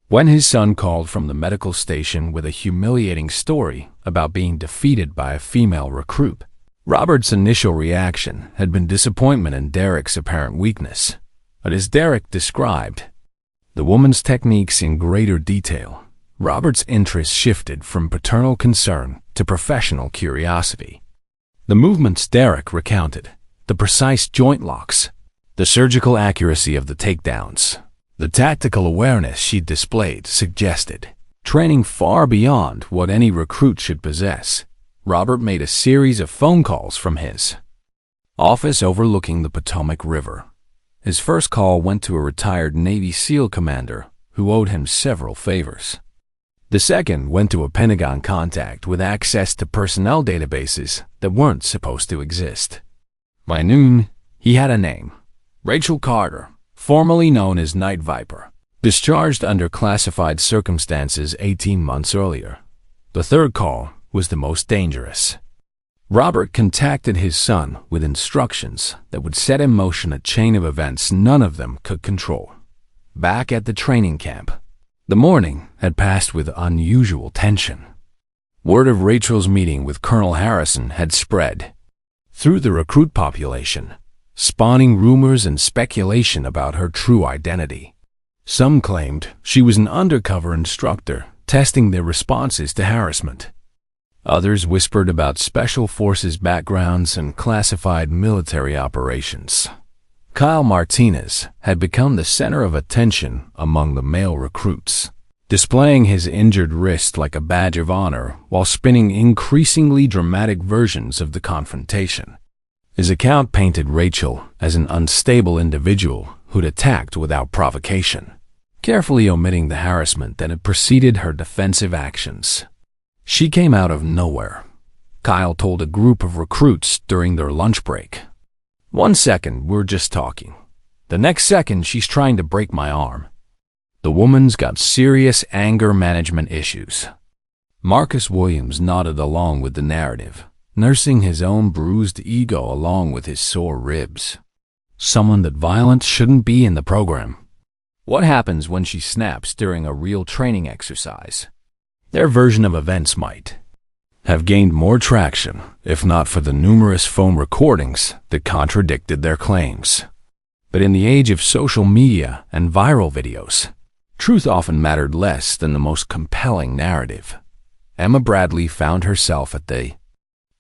When his son called from the medical station with a humiliating story about being defeated by a female recruit, Robert's initial reaction had been disappointment in Derek's apparent weakness. But as Derek described the woman's techniques in greater detail, Robert's interest shifted from paternal concern to professional curiosity. The movements Derek recounted, the precise joint locks, the surgical accuracy of the takedowns, the tactical awareness she displayed suggested training far beyond what any recruit should possess. Robert made a series of phone calls from his office overlooking the Potomac River. His first call went to a retired Navy SEAL commander who owed him several favors. The second went to a Pentagon contact with access to personnel databases that weren't supposed to exist. By noon, he had a name: Rachel Carter, formerly known as Night Viper, discharged under classified circumstances 18 months earlier. The third call was the most dangerous. Robert contacted his son with instructions that would set in motion a chain of events none of them could control. Back at the training camp, the morning had passed with unusual tension. Word of Rachel's meeting with Colonel Harrison had spread through the recruit population, spawning rumors and speculation about her true identity. Some claimed she was an undercover instructor testing their responses to harassment. Others whispered about special forces backgrounds and classified military operations. Kyle Martinez had become the center of attention among the male recruits, displaying his injured wrist like a badge of honor while spinning increasingly dramatic versions of the confrontation. His account painted Rachel as an unstable individual who'd attacked without provocation, carefully omitting the harassment that had preceded her defensive actions. She came out of nowhere, Kyle told a group of recruits during their lunch break. "1 second, we're just talking. The next second, she's trying to break my arm." The woman's got serious anger management issues. Marcus Williams nodded along with the narrative, nursing his own bruised ego along with his sore ribs. Someone that violence shouldn't be in the program. What happens when she snaps during a real training exercise? Their version of events might have gained more traction if not for the numerous phone recordings that contradicted their claims. But in the age of social media and viral videos, truth often mattered less than the most compelling narrative. Emma Bradley found herself at the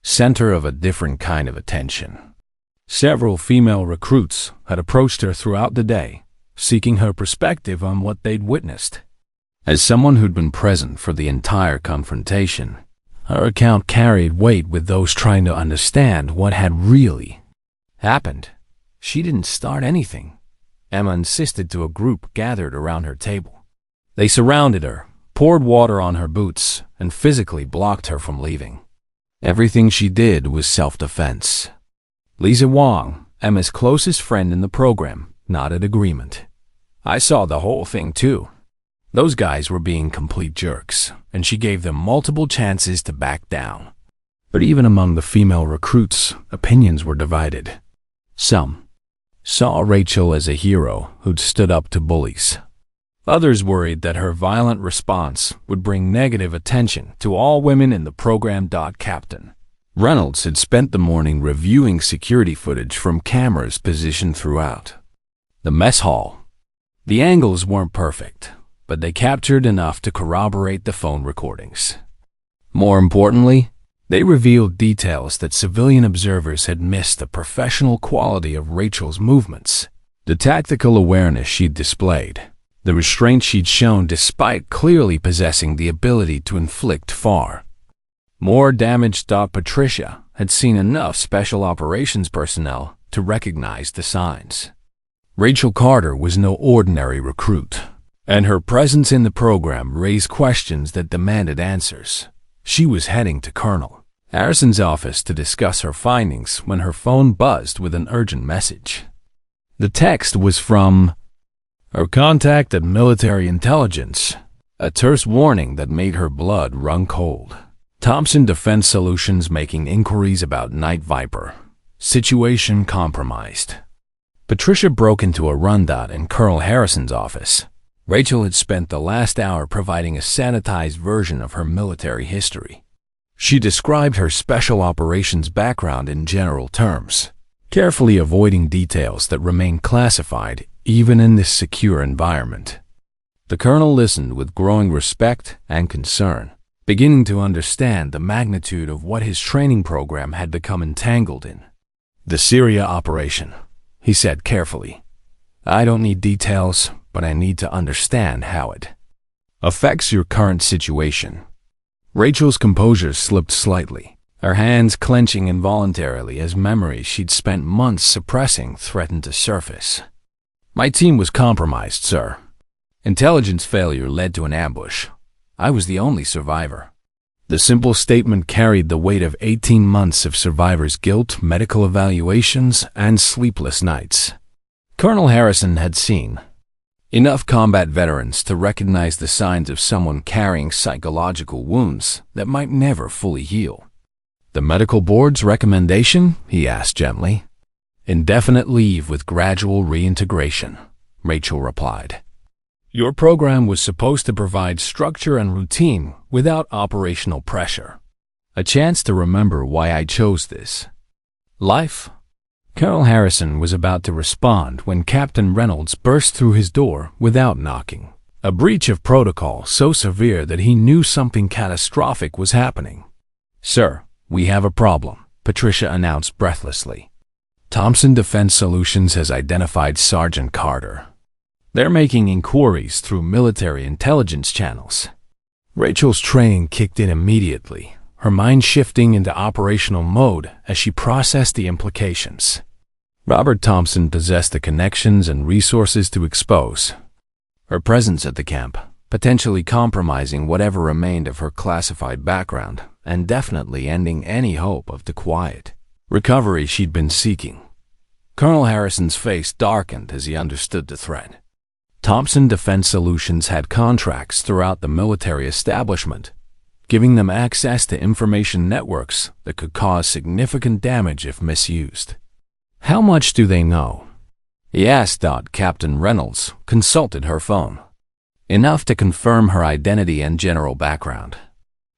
center of a different kind of attention. Several female recruits had approached her throughout the day, seeking her perspective on what they'd witnessed. As someone who'd been present for the entire confrontation, her account carried weight with those trying to understand what had really happened. She didn't start anything, Emma insisted to a group gathered around her table. They surrounded her, poured water on her boots, and physically blocked her from leaving. Everything she did was self-defense. Lisa Wong, Emma's closest friend in the program, nodded agreement. "I saw the whole thing too. Those guys were being complete jerks, and she gave them multiple chances to back down." But even among the female recruits, opinions were divided. Some saw Rachel as a hero who'd stood up to bullies. Others worried that her violent response would bring negative attention to all women in the program. Captain Reynolds had spent the morning reviewing security footage from cameras positioned throughout the mess hall. The angles weren't perfect, but they captured enough to corroborate the phone recordings. More importantly, they revealed details that civilian observers had missed: the professional quality of Rachel's movements, the tactical awareness she'd displayed, the restraint she'd shown despite clearly possessing the ability to inflict far more damage. Patricia had seen enough special operations personnel to recognize the signs. Rachel Carter was no ordinary recruit, and her presence in the program raised questions that demanded answers. She was heading to Colonel Harrison's office to discuss her findings when her phone buzzed with an urgent message. The text was from her contact at Military Intelligence, a terse warning that made her blood run cold. Thompson Defense Solutions making inquiries about Night Viper. Situation compromised. Patricia broke into a rundown in Colonel Harrison's office. Rachel had spent the last hour providing a sanitized version of her military history. She described her special operations background in general terms, carefully avoiding details that remained classified even in this secure environment. The colonel listened with growing respect and concern, beginning to understand the magnitude of what his training program had become entangled in. "The Syria operation," he said carefully. "I don't need details, but I need to understand how it affects your current situation." Rachel's composure slipped slightly, her hands clenching involuntarily as memories she'd spent months suppressing threatened to surface. My team was compromised, sir. Intelligence failure led to an ambush. I was the only survivor. The simple statement carried the weight of 18 months of survivor's guilt, medical evaluations, and sleepless nights. Colonel Harrison had seen enough combat veterans to recognize the signs of someone carrying psychological wounds that might never fully heal. The medical board's recommendation? He asked gently. Indefinite leave with gradual reintegration, Rachel replied. Your program was supposed to provide structure and routine without operational pressure. A chance to remember why I chose this. Life? Colonel Harrison was about to respond when Captain Reynolds burst through his door without knocking. A breach of protocol so severe that he knew something catastrophic was happening. Sir, we have a problem, Patricia announced breathlessly. Thompson Defense Solutions has identified Sergeant Carter. They're making inquiries through military intelligence channels. Rachel's training kicked in immediately, her mind shifting into operational mode as she processed the implications. Robert Thompson possessed the connections and resources to expose her presence at the camp, potentially compromising whatever remained of her classified background and definitely ending any hope of the quiet recovery she'd been seeking. Colonel Harrison's face darkened as he understood the threat. Thompson Defense Solutions had contracts throughout the military establishment, giving them access to information networks that could cause significant damage if misused. How much do they know? He asked. Captain Reynolds consulted her phone. Enough to confirm her identity and general background.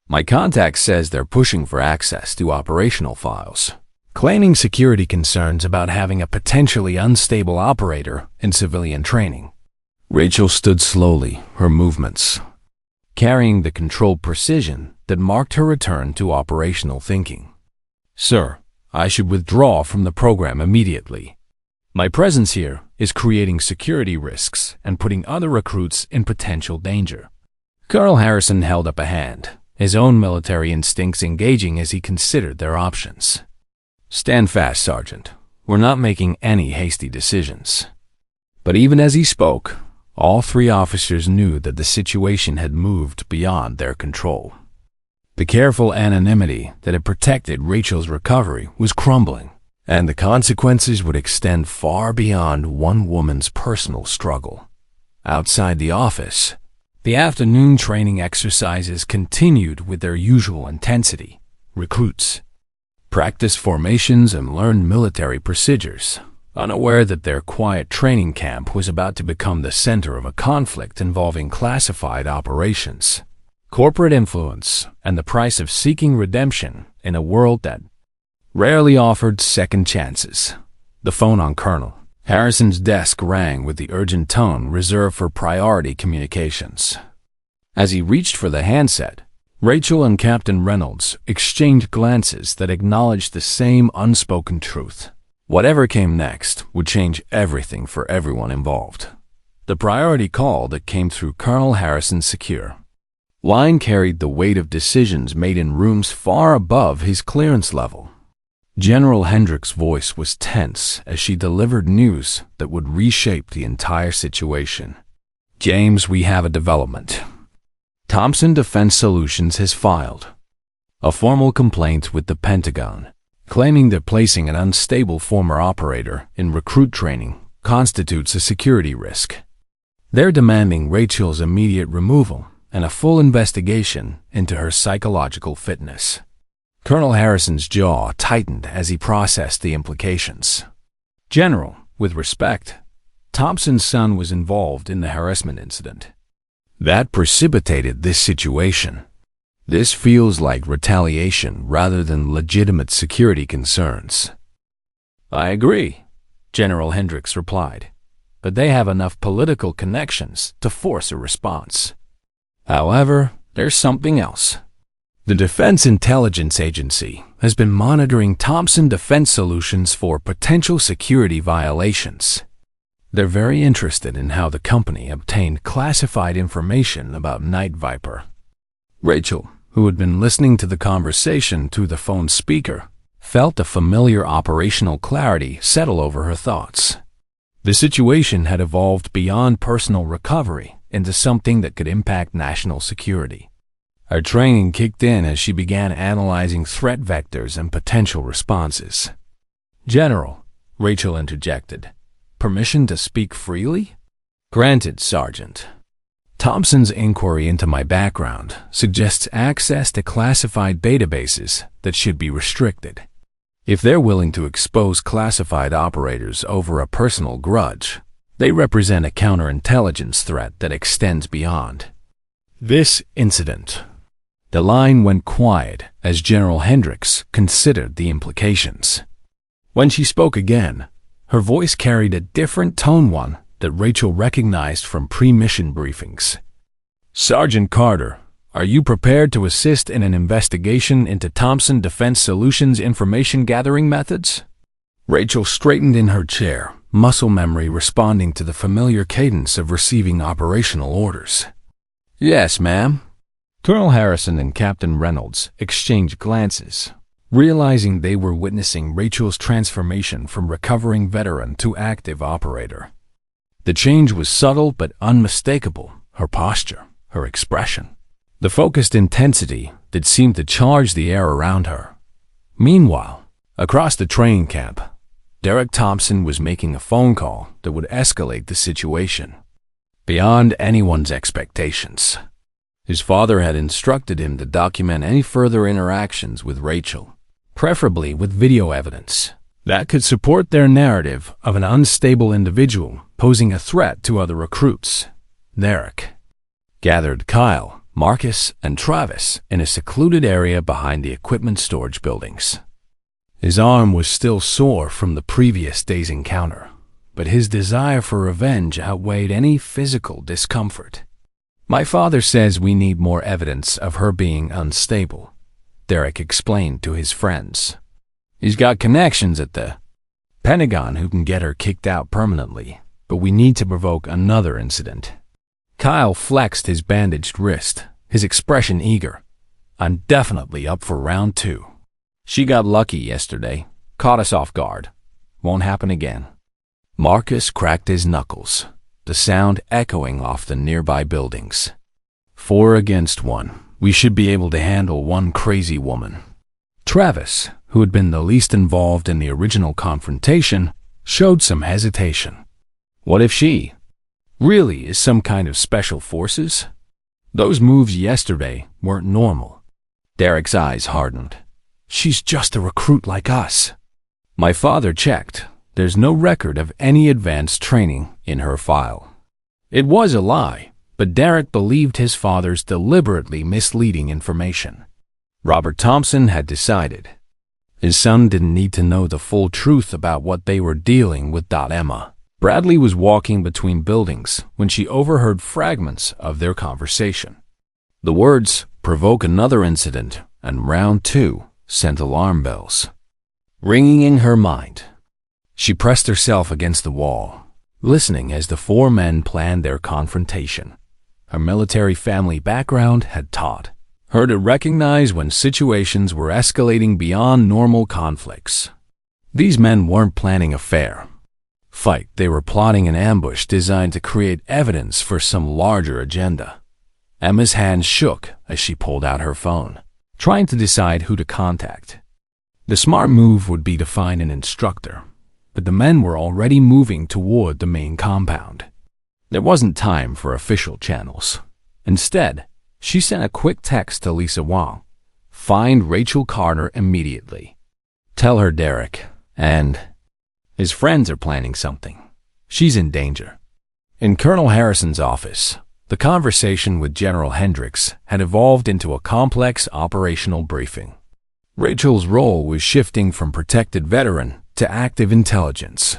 My contact says they're pushing for access to operational files, claiming security concerns about having a potentially unstable operator in civilian training. Rachel stood slowly, her movements carrying the controlled precision that marked her return to operational thinking. Sir, I should withdraw from the program immediately. My presence here is creating security risks and putting other recruits in potential danger. Colonel Harrison held up a hand, his own military instincts engaging as he considered their options. Stand fast, Sergeant. We're not making any hasty decisions. But even as he spoke, all three officers knew that the situation had moved beyond their control. The careful anonymity that had protected Rachel's recovery was crumbling, and the consequences would extend far beyond one woman's personal struggle. Outside the office, the afternoon training exercises continued with their usual intensity. Recruits practiced formations and learned military procedures, unaware that their quiet training camp was about to become the center of a conflict involving classified operations, corporate influence, and the price of seeking redemption in a world that rarely offered second chances. The phone on Colonel Harrison's desk rang with the urgent tone reserved for priority communications. As he reached for the handset, Rachel and Captain Reynolds exchanged glances that acknowledged the same unspoken truth. Whatever came next would change everything for everyone involved. The priority call that came through Colonel Harrison's secure line carried the weight of decisions made in rooms far above his clearance level. General Hendrick's voice was tense as she delivered news that would reshape the entire situation. James, we have a development. Thompson Defense Solutions has filed a formal complaint with the Pentagon, claiming that placing an unstable former operator in recruit training constitutes a security risk. They're demanding Rachel's immediate removal and a full investigation into her psychological fitness. Colonel Harrison's jaw tightened as he processed the implications. General, with respect, Thompson's son was involved in the harassment incident. That precipitated this situation. This feels like retaliation rather than legitimate security concerns. I agree, General Hendricks replied, but they have enough political connections to force a response. However, there's something else. The Defense Intelligence Agency has been monitoring Thompson Defense Solutions for potential security violations. They're very interested in how the company obtained classified information about Night Viper. Rachel, who had been listening to the conversation through the phone speaker, felt a familiar operational clarity settle over her thoughts. The situation had evolved beyond personal recovery into something that could impact national security. Her training kicked in as she began analyzing threat vectors and potential responses. "General," Rachel interjected, "permission to speak freely?" "Granted, Sergeant." Thompson's inquiry into my background suggests access to classified databases that should be restricted. If they're willing to expose classified operators over a personal grudge, they represent a counterintelligence threat that extends beyond this incident. The line went quiet as General Hendricks considered the implications. When she spoke again, her voice carried a different tone, one that Rachel recognized from pre-mission briefings. "Sergeant Carter, are you prepared to assist in an investigation into Thompson Defense Solutions information gathering methods?" Rachel straightened in her chair, muscle memory responding to the familiar cadence of receiving operational orders. "Yes, ma'am." Colonel Harrison and Captain Reynolds exchanged glances, realizing they were witnessing Rachel's transformation from recovering veteran to active operator. The change was subtle but unmistakable, her posture, her expression, the focused intensity that seemed to charge the air around her. Meanwhile, across the training camp, Derek Thompson was making a phone call that would escalate the situation beyond anyone's expectations. His father had instructed him to document any further interactions with Rachel, preferably with video evidence that could support their narrative of an unstable individual posing a threat to other recruits. Derek gathered Kyle, Marcus, and Travis in a secluded area behind the equipment storage buildings. His arm was still sore from the previous day's encounter, but his desire for revenge outweighed any physical discomfort. "My father says we need more evidence of her being unstable," Derek explained to his friends. "He's got connections at the Pentagon who can get her kicked out permanently, but we need to provoke another incident." Kyle flexed his bandaged wrist, his expression eager. "I'm definitely up for round 2. She got lucky yesterday, caught us off guard. Won't happen again." Marcus cracked his knuckles, the sound echoing off the nearby buildings. 4 against 1. We should be able to handle one crazy woman." Travis, who had been the least involved in the original confrontation, showed some hesitation. "What if she really is some kind of special forces? Those moves yesterday weren't normal." Derek's eyes hardened. "She's just a recruit like us." "My father checked. There's no record of any advanced training in her file." It was a lie, but Derek believed his father's deliberately misleading information. Robert Thompson had decided his son didn't need to know the full truth about what they were dealing with. Emma Bradley was walking between buildings when she overheard fragments of their conversation. The words, "provoke another incident," and "round 2" sent alarm bells ringing in her mind. She pressed herself against the wall, listening as the 4 men planned their confrontation. Her military family background had taught her to recognize when situations were escalating beyond normal conflicts. These men weren't planning a fair fight. They were plotting an ambush designed to create evidence for some larger agenda. Emma's hand shook as she pulled out her phone, trying to decide who to contact. The smart move would be to find an instructor, but the men were already moving toward the main compound. There wasn't time for official channels. Instead, she sent a quick text to Lisa Wong. "Find Rachel Carter immediately. Tell her Derek and his friends are planning something. She's in danger." In Colonel Harrison's office, the conversation with General Hendricks had evolved into a complex operational briefing. Rachel's role was shifting from protected veteran to active intelligence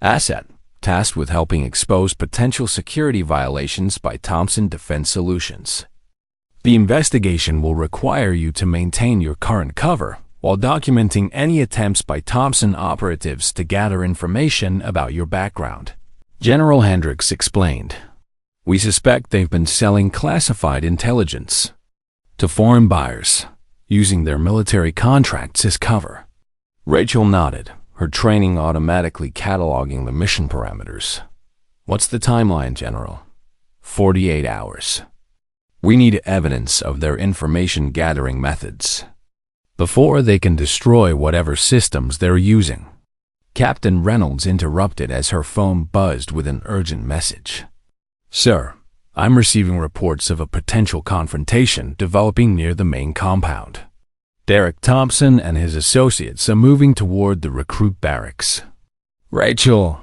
asset, tasked with helping expose potential security violations by Thompson Defense Solutions. "The investigation will require you to maintain your current cover while documenting any attempts by Thompson operatives to gather information about your background," General Hendricks explained. "We suspect they've been selling classified intelligence to foreign buyers, using their military contracts as cover. Rachel nodded, her training automatically cataloging the mission parameters. What's the timeline, General? 48 hours. We need evidence of their information-gathering methods before they can destroy whatever systems they're using. Captain Reynolds interrupted as her phone buzzed with an urgent message. Sir, I'm receiving reports of a potential confrontation developing near the main compound. Derek Thompson and his associates are moving toward the recruit barracks. Rachel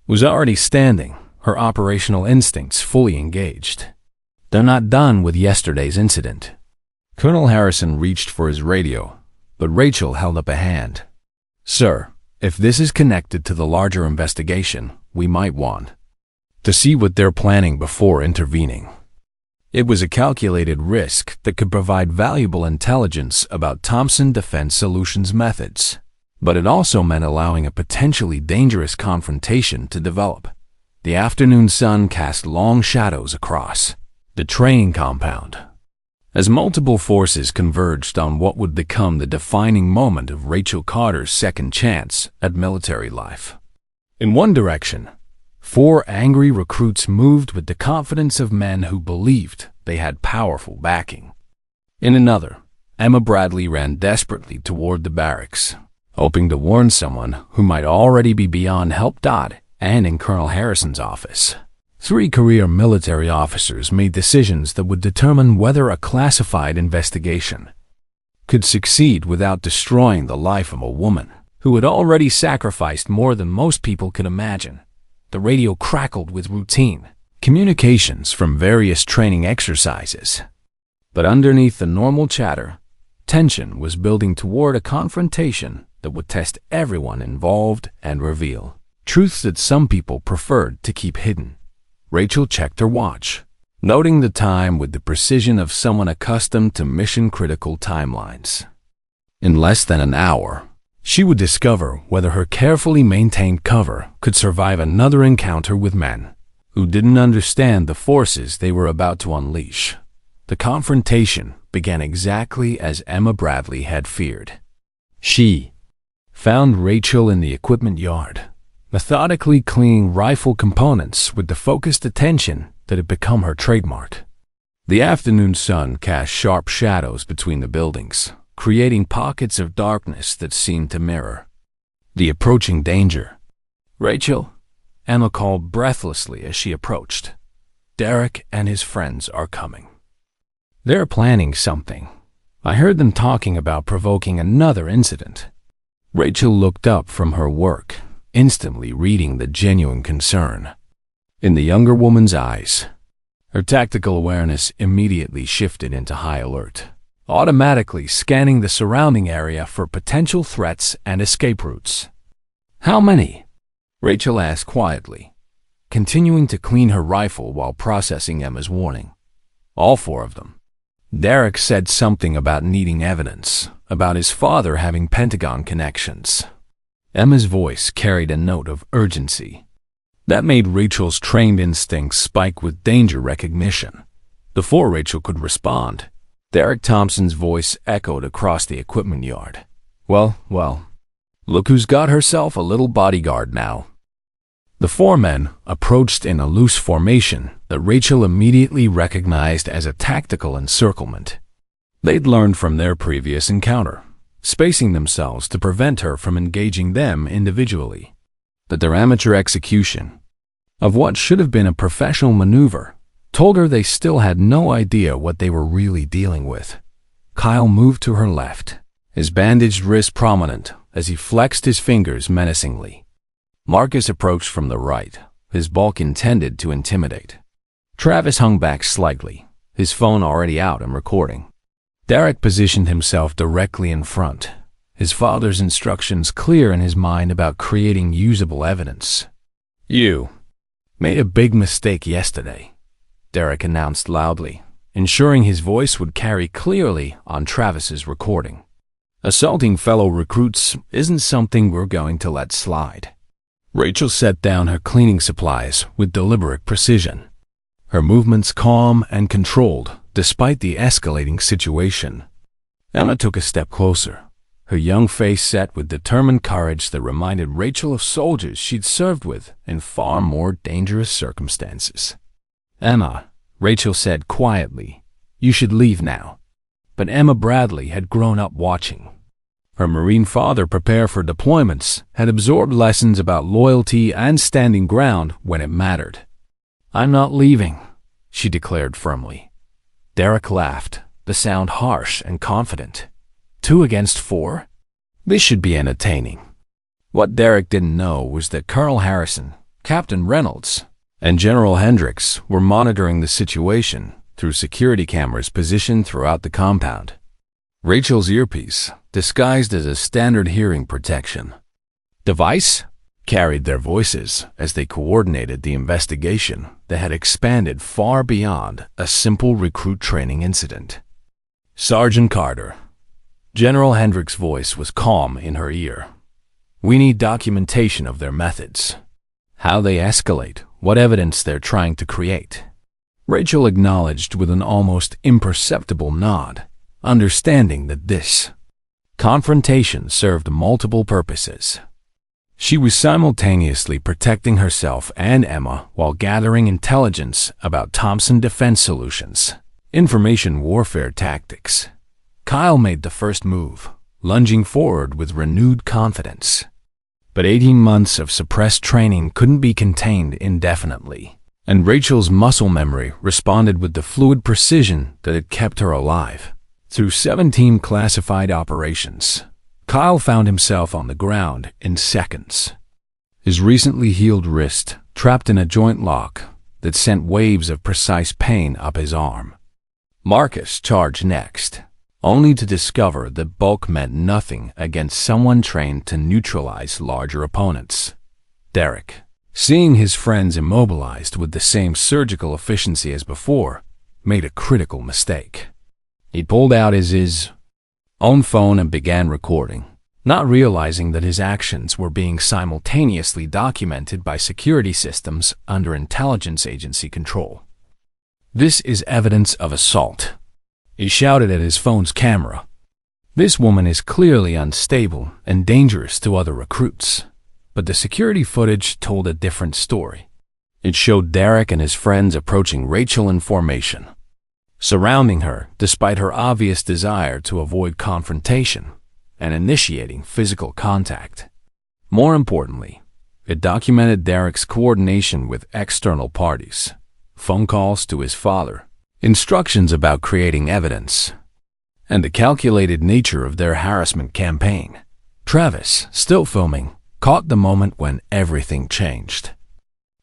was already standing, her operational instincts fully engaged. They're not done with yesterday's incident. Colonel Harrison reached for his radio, but Rachel held up a hand. Sir, if this is connected to the larger investigation, we might want to see what they're planning before intervening. It was a calculated risk that could provide valuable intelligence about Thompson Defense Solutions methods, but it also meant allowing a potentially dangerous confrontation to develop. The afternoon sun cast long shadows across the training compound as multiple forces converged on what would become the defining moment of Rachel Carter's second chance at military life. In one direction, 4 angry recruits moved with the confidence of men who believed they had powerful backing. In another, Emma Bradley ran desperately toward the barracks, hoping to warn someone who might already be beyond help. And in Colonel Harrison's office, 3 career military officers made decisions that would determine whether a classified investigation could succeed without destroying the life of a woman who had already sacrificed more than most people could imagine. The radio crackled with routine communications from various training exercises. But underneath the normal chatter, tension was building toward a confrontation that would test everyone involved and reveal truths that some people preferred to keep hidden. Rachel checked her watch, noting the time with the precision of someone accustomed to mission-critical timelines. In less than an hour, she would discover whether her carefully maintained cover could survive another encounter with men who didn't understand the forces they were about to unleash. The confrontation began exactly as Emma Bradley had feared. She found Rachel in the equipment yard, methodically cleaning rifle components with the focused attention that had become her trademark. The afternoon sun cast sharp shadows between the buildings, creating pockets of darkness that seemed to mirror the approaching danger. Rachel, Emma called breathlessly as she approached. Derek and his friends are coming. They're planning something. I heard them talking about provoking another incident. Rachel looked up from her work, instantly reading the genuine concern in the younger woman's eyes. Her tactical awareness immediately shifted into high alert, automatically scanning the surrounding area for potential threats and escape routes. How many? Rachel asked quietly, continuing to clean her rifle while processing Emma's warning. All 4 of them. Derek said something about needing evidence, about his father having Pentagon connections. Emma's voice carried a note of urgency that made Rachel's trained instincts spike with danger recognition. Before Rachel could respond, Derek Thompson's voice echoed across the equipment yard. Well, look who's got herself a little bodyguard now. The 4 men approached in a loose formation that Rachel immediately recognized as a tactical encirclement. They'd learned from their previous encounter, spacing themselves to prevent her from engaging them individually. But their amateur execution of what should have been a professional maneuver told her they still had no idea what they were really dealing with. Kyle moved to her left, his bandaged wrist prominent as he flexed his fingers menacingly. Marcus approached from the right, his bulk intended to intimidate. Travis hung back slightly, his phone already out and recording. Derek positioned himself directly in front, his father's instructions clear in his mind about creating usable evidence. You made a big mistake yesterday, Derek announced loudly, ensuring his voice would carry clearly on Travis's recording. Assaulting fellow recruits isn't something we're going to let slide. Rachel set down her cleaning supplies with deliberate precision, her movements calm and controlled despite the escalating situation. Emma took a step closer, her young face set with determined courage that reminded Rachel of soldiers she'd served with in far more dangerous circumstances. "Emma," Rachel said quietly, "you should leave now." But Emma Bradley had grown up watching. Her Marine father, prepare for deployments, had absorbed lessons about loyalty and standing ground when it mattered. "I'm not leaving," she declared firmly. Derek laughed, the sound harsh and confident. 2 against 4? This should be entertaining. What Derek didn't know was that Colonel Harrison, Captain Reynolds, and General Hendricks were monitoring the situation through security cameras positioned throughout the compound. Rachel's earpiece, disguised as a standard hearing protection device, carried their voices as they coordinated the investigation that had expanded far beyond a simple recruit training incident. "Sergeant Carter." General Hendricks' voice was calm in her ear. "We need documentation of their methods, how they escalate, what evidence they're trying to create." Rachel acknowledged with an almost imperceptible nod, understanding that this confrontation served multiple purposes. She was simultaneously protecting herself and Emma while gathering intelligence about Thompson Defense Solutions, information warfare tactics. Kyle made the first move, lunging forward with renewed confidence. But 18 months of suppressed training couldn't be contained indefinitely, and Rachel's muscle memory responded with the fluid precision that had kept her alive. Through 17 classified operations, Kyle found himself on the ground in seconds, his recently healed wrist trapped in a joint lock that sent waves of precise pain up his arm. Marcus charged next, only to discover that bulk meant nothing against someone trained to neutralize larger opponents. Derek, seeing his friends immobilized with the same surgical efficiency as before, made a critical mistake. He pulled out his own phone and began recording, not realizing that his actions were being simultaneously documented by security systems under intelligence agency control. "This is evidence of assault," he shouted at his phone's camera. "This woman is clearly unstable and dangerous to other recruits." But the security footage told a different story. It showed Derek and his friends approaching Rachel in formation, surrounding her despite her obvious desire to avoid confrontation, and initiating physical contact. More importantly, it documented Derek's coordination with external parties, phone calls to his father, instructions about creating evidence, and the calculated nature of their harassment campaign. Travis, still filming, caught the moment when everything changed.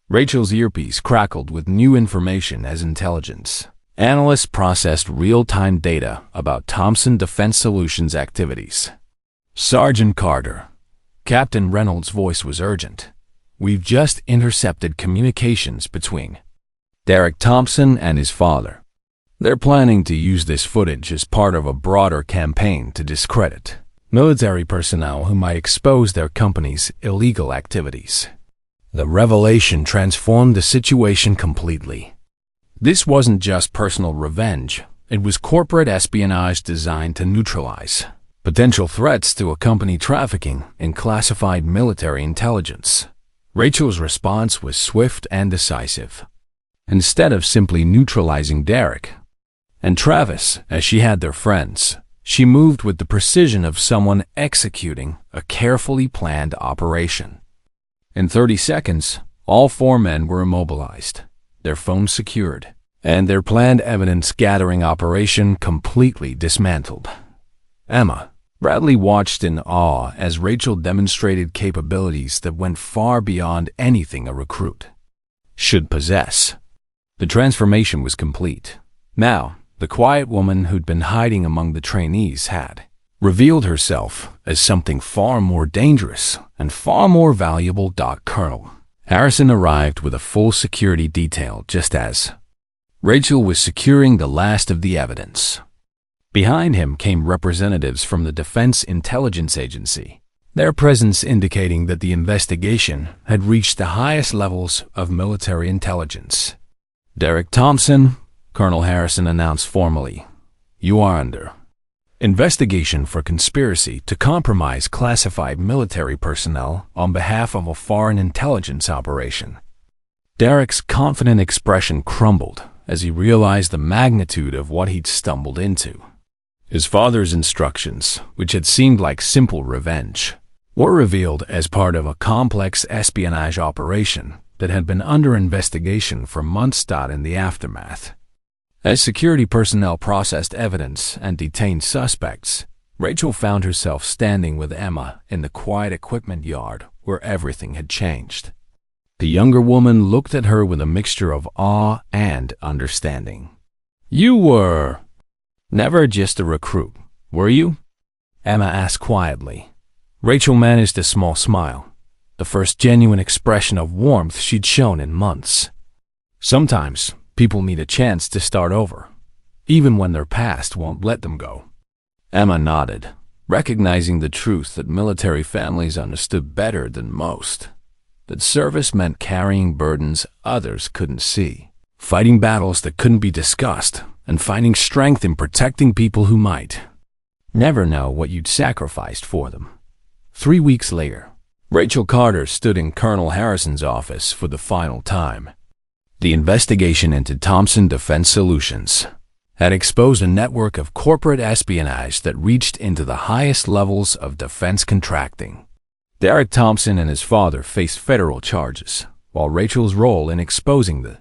Rachel's earpiece crackled with new information as intelligence analysts processed real-time data about Thompson Defense Solutions activities. "Sergeant Carter," Captain Reynolds' voice was urgent. "We've just intercepted communications between Derek Thompson and his father. They're planning to use this footage as part of a broader campaign to discredit military personnel who might expose their company's illegal activities." The revelation transformed the situation completely. This wasn't just personal revenge, it was corporate espionage designed to neutralize potential threats to a company trafficking in classified military intelligence. Rachel's response was swift and decisive. Instead of simply neutralizing Derek and Travis as she had their friends, she moved with the precision of someone executing a carefully planned operation. In 30 seconds, all 4 men were immobilized, their phones secured, and their planned evidence-gathering operation completely dismantled. Emma Bradley watched in awe as Rachel demonstrated capabilities that went far beyond anything a recruit should possess. The transformation was complete. Now, the quiet woman who'd been hiding among the trainees had revealed herself as something far more dangerous and far more valuable. Colonel Harrison arrived with a full security detail just as Rachel was securing the last of the evidence. Behind him came representatives from the Defense Intelligence Agency, their presence indicating that the investigation had reached the highest levels of military intelligence. Derek Thompson, Colonel Harrison announced formally. "You are under investigation for conspiracy to compromise classified military personnel on behalf of a foreign intelligence operation." Derek's confident expression crumbled as he realized the magnitude of what he'd stumbled into. His father's instructions, which had seemed like simple revenge, were revealed as part of a complex espionage operation that had been under investigation for months. In the aftermath, as security personnel processed evidence and detained suspects, Rachel found herself standing with Emma in the quiet equipment yard where everything had changed. The younger woman looked at her with a mixture of awe and understanding. "You were never just a recruit, were you?" Emma asked quietly. Rachel managed a small smile, the first genuine expression of warmth she'd shown in months. Sometimes people need a chance to start over, even when their past won't let them go. Emma nodded, recognizing the truth that military families understood better than most. That service meant carrying burdens others couldn't see, fighting battles that couldn't be discussed, and finding strength in protecting people who might never know what you'd sacrificed for them. 3 weeks later, Rachel Carter stood in Colonel Harrison's office for the final time. The investigation into Thompson Defense Solutions had exposed a network of corporate espionage that reached into the highest levels of defense contracting. Derek Thompson and his father faced federal charges, while Rachel's role in exposing the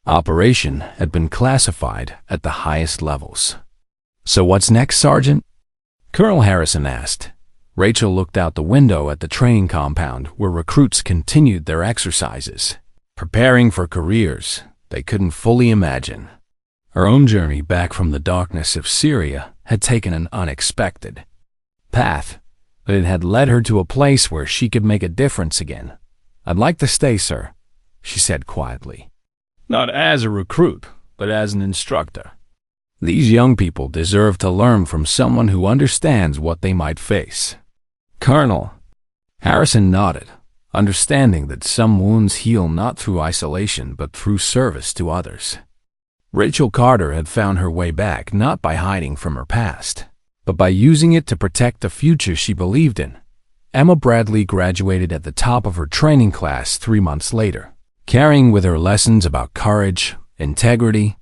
operation had been classified at the highest levels. "So what's next, Sergeant?" Colonel Harrison asked. Rachel looked out the window at the training compound where recruits continued their exercises, preparing for careers they couldn't fully imagine. Her own journey back from the darkness of Syria had taken an unexpected path, but it had led her to a place where she could make a difference again. "I'd like to stay, sir," she said quietly. "Not as a recruit, but as an instructor. These young people deserve to learn from someone who understands what they might face." Colonel Harrison nodded, understanding that some wounds heal not through isolation but through service to others. Rachel Carter had found her way back not by hiding from her past, but by using it to protect the future she believed in. Emma Bradley graduated at the top of her training class 3 months later, carrying with her lessons about courage, integrity,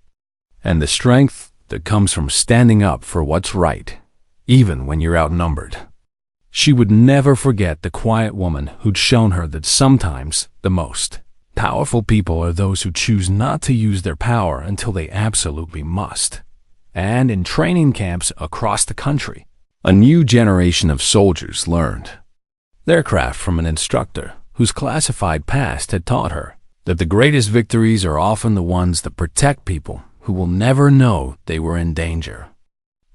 and the strength that comes from standing up for what's right, even when you're outnumbered. She would never forget the quiet woman who'd shown her that sometimes the most powerful people are those who choose not to use their power until they absolutely must. And in training camps across the country, a new generation of soldiers learned their craft from an instructor whose classified past had taught her that the greatest victories are often the ones that protect people who will never know they were in danger.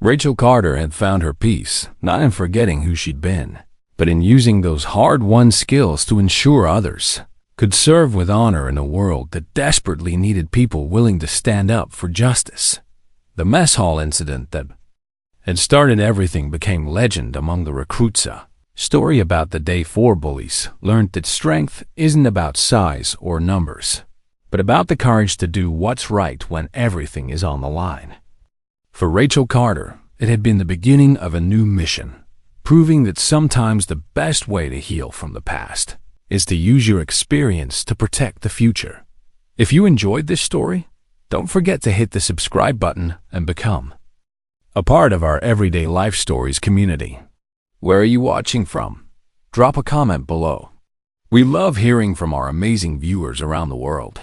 Rachel Carter had found her peace, not in forgetting who she'd been, but in using those hard-won skills to ensure others could serve with honor in a world that desperately needed people willing to stand up for justice. The mess hall incident that had started everything became legend among the recruits. A story about the Day 4 bullies learned that strength isn't about size or numbers, but about the courage to do what's right when everything is on the line. For Rachel Carter, it had been the beginning of a new mission, proving that sometimes the best way to heal from the past is to use your experience to protect the future. If you enjoyed this story, don't forget to hit the subscribe button and become a part of our Everyday Life Stories community. Where are you watching from? Drop a comment below. We love hearing from our amazing viewers around the world.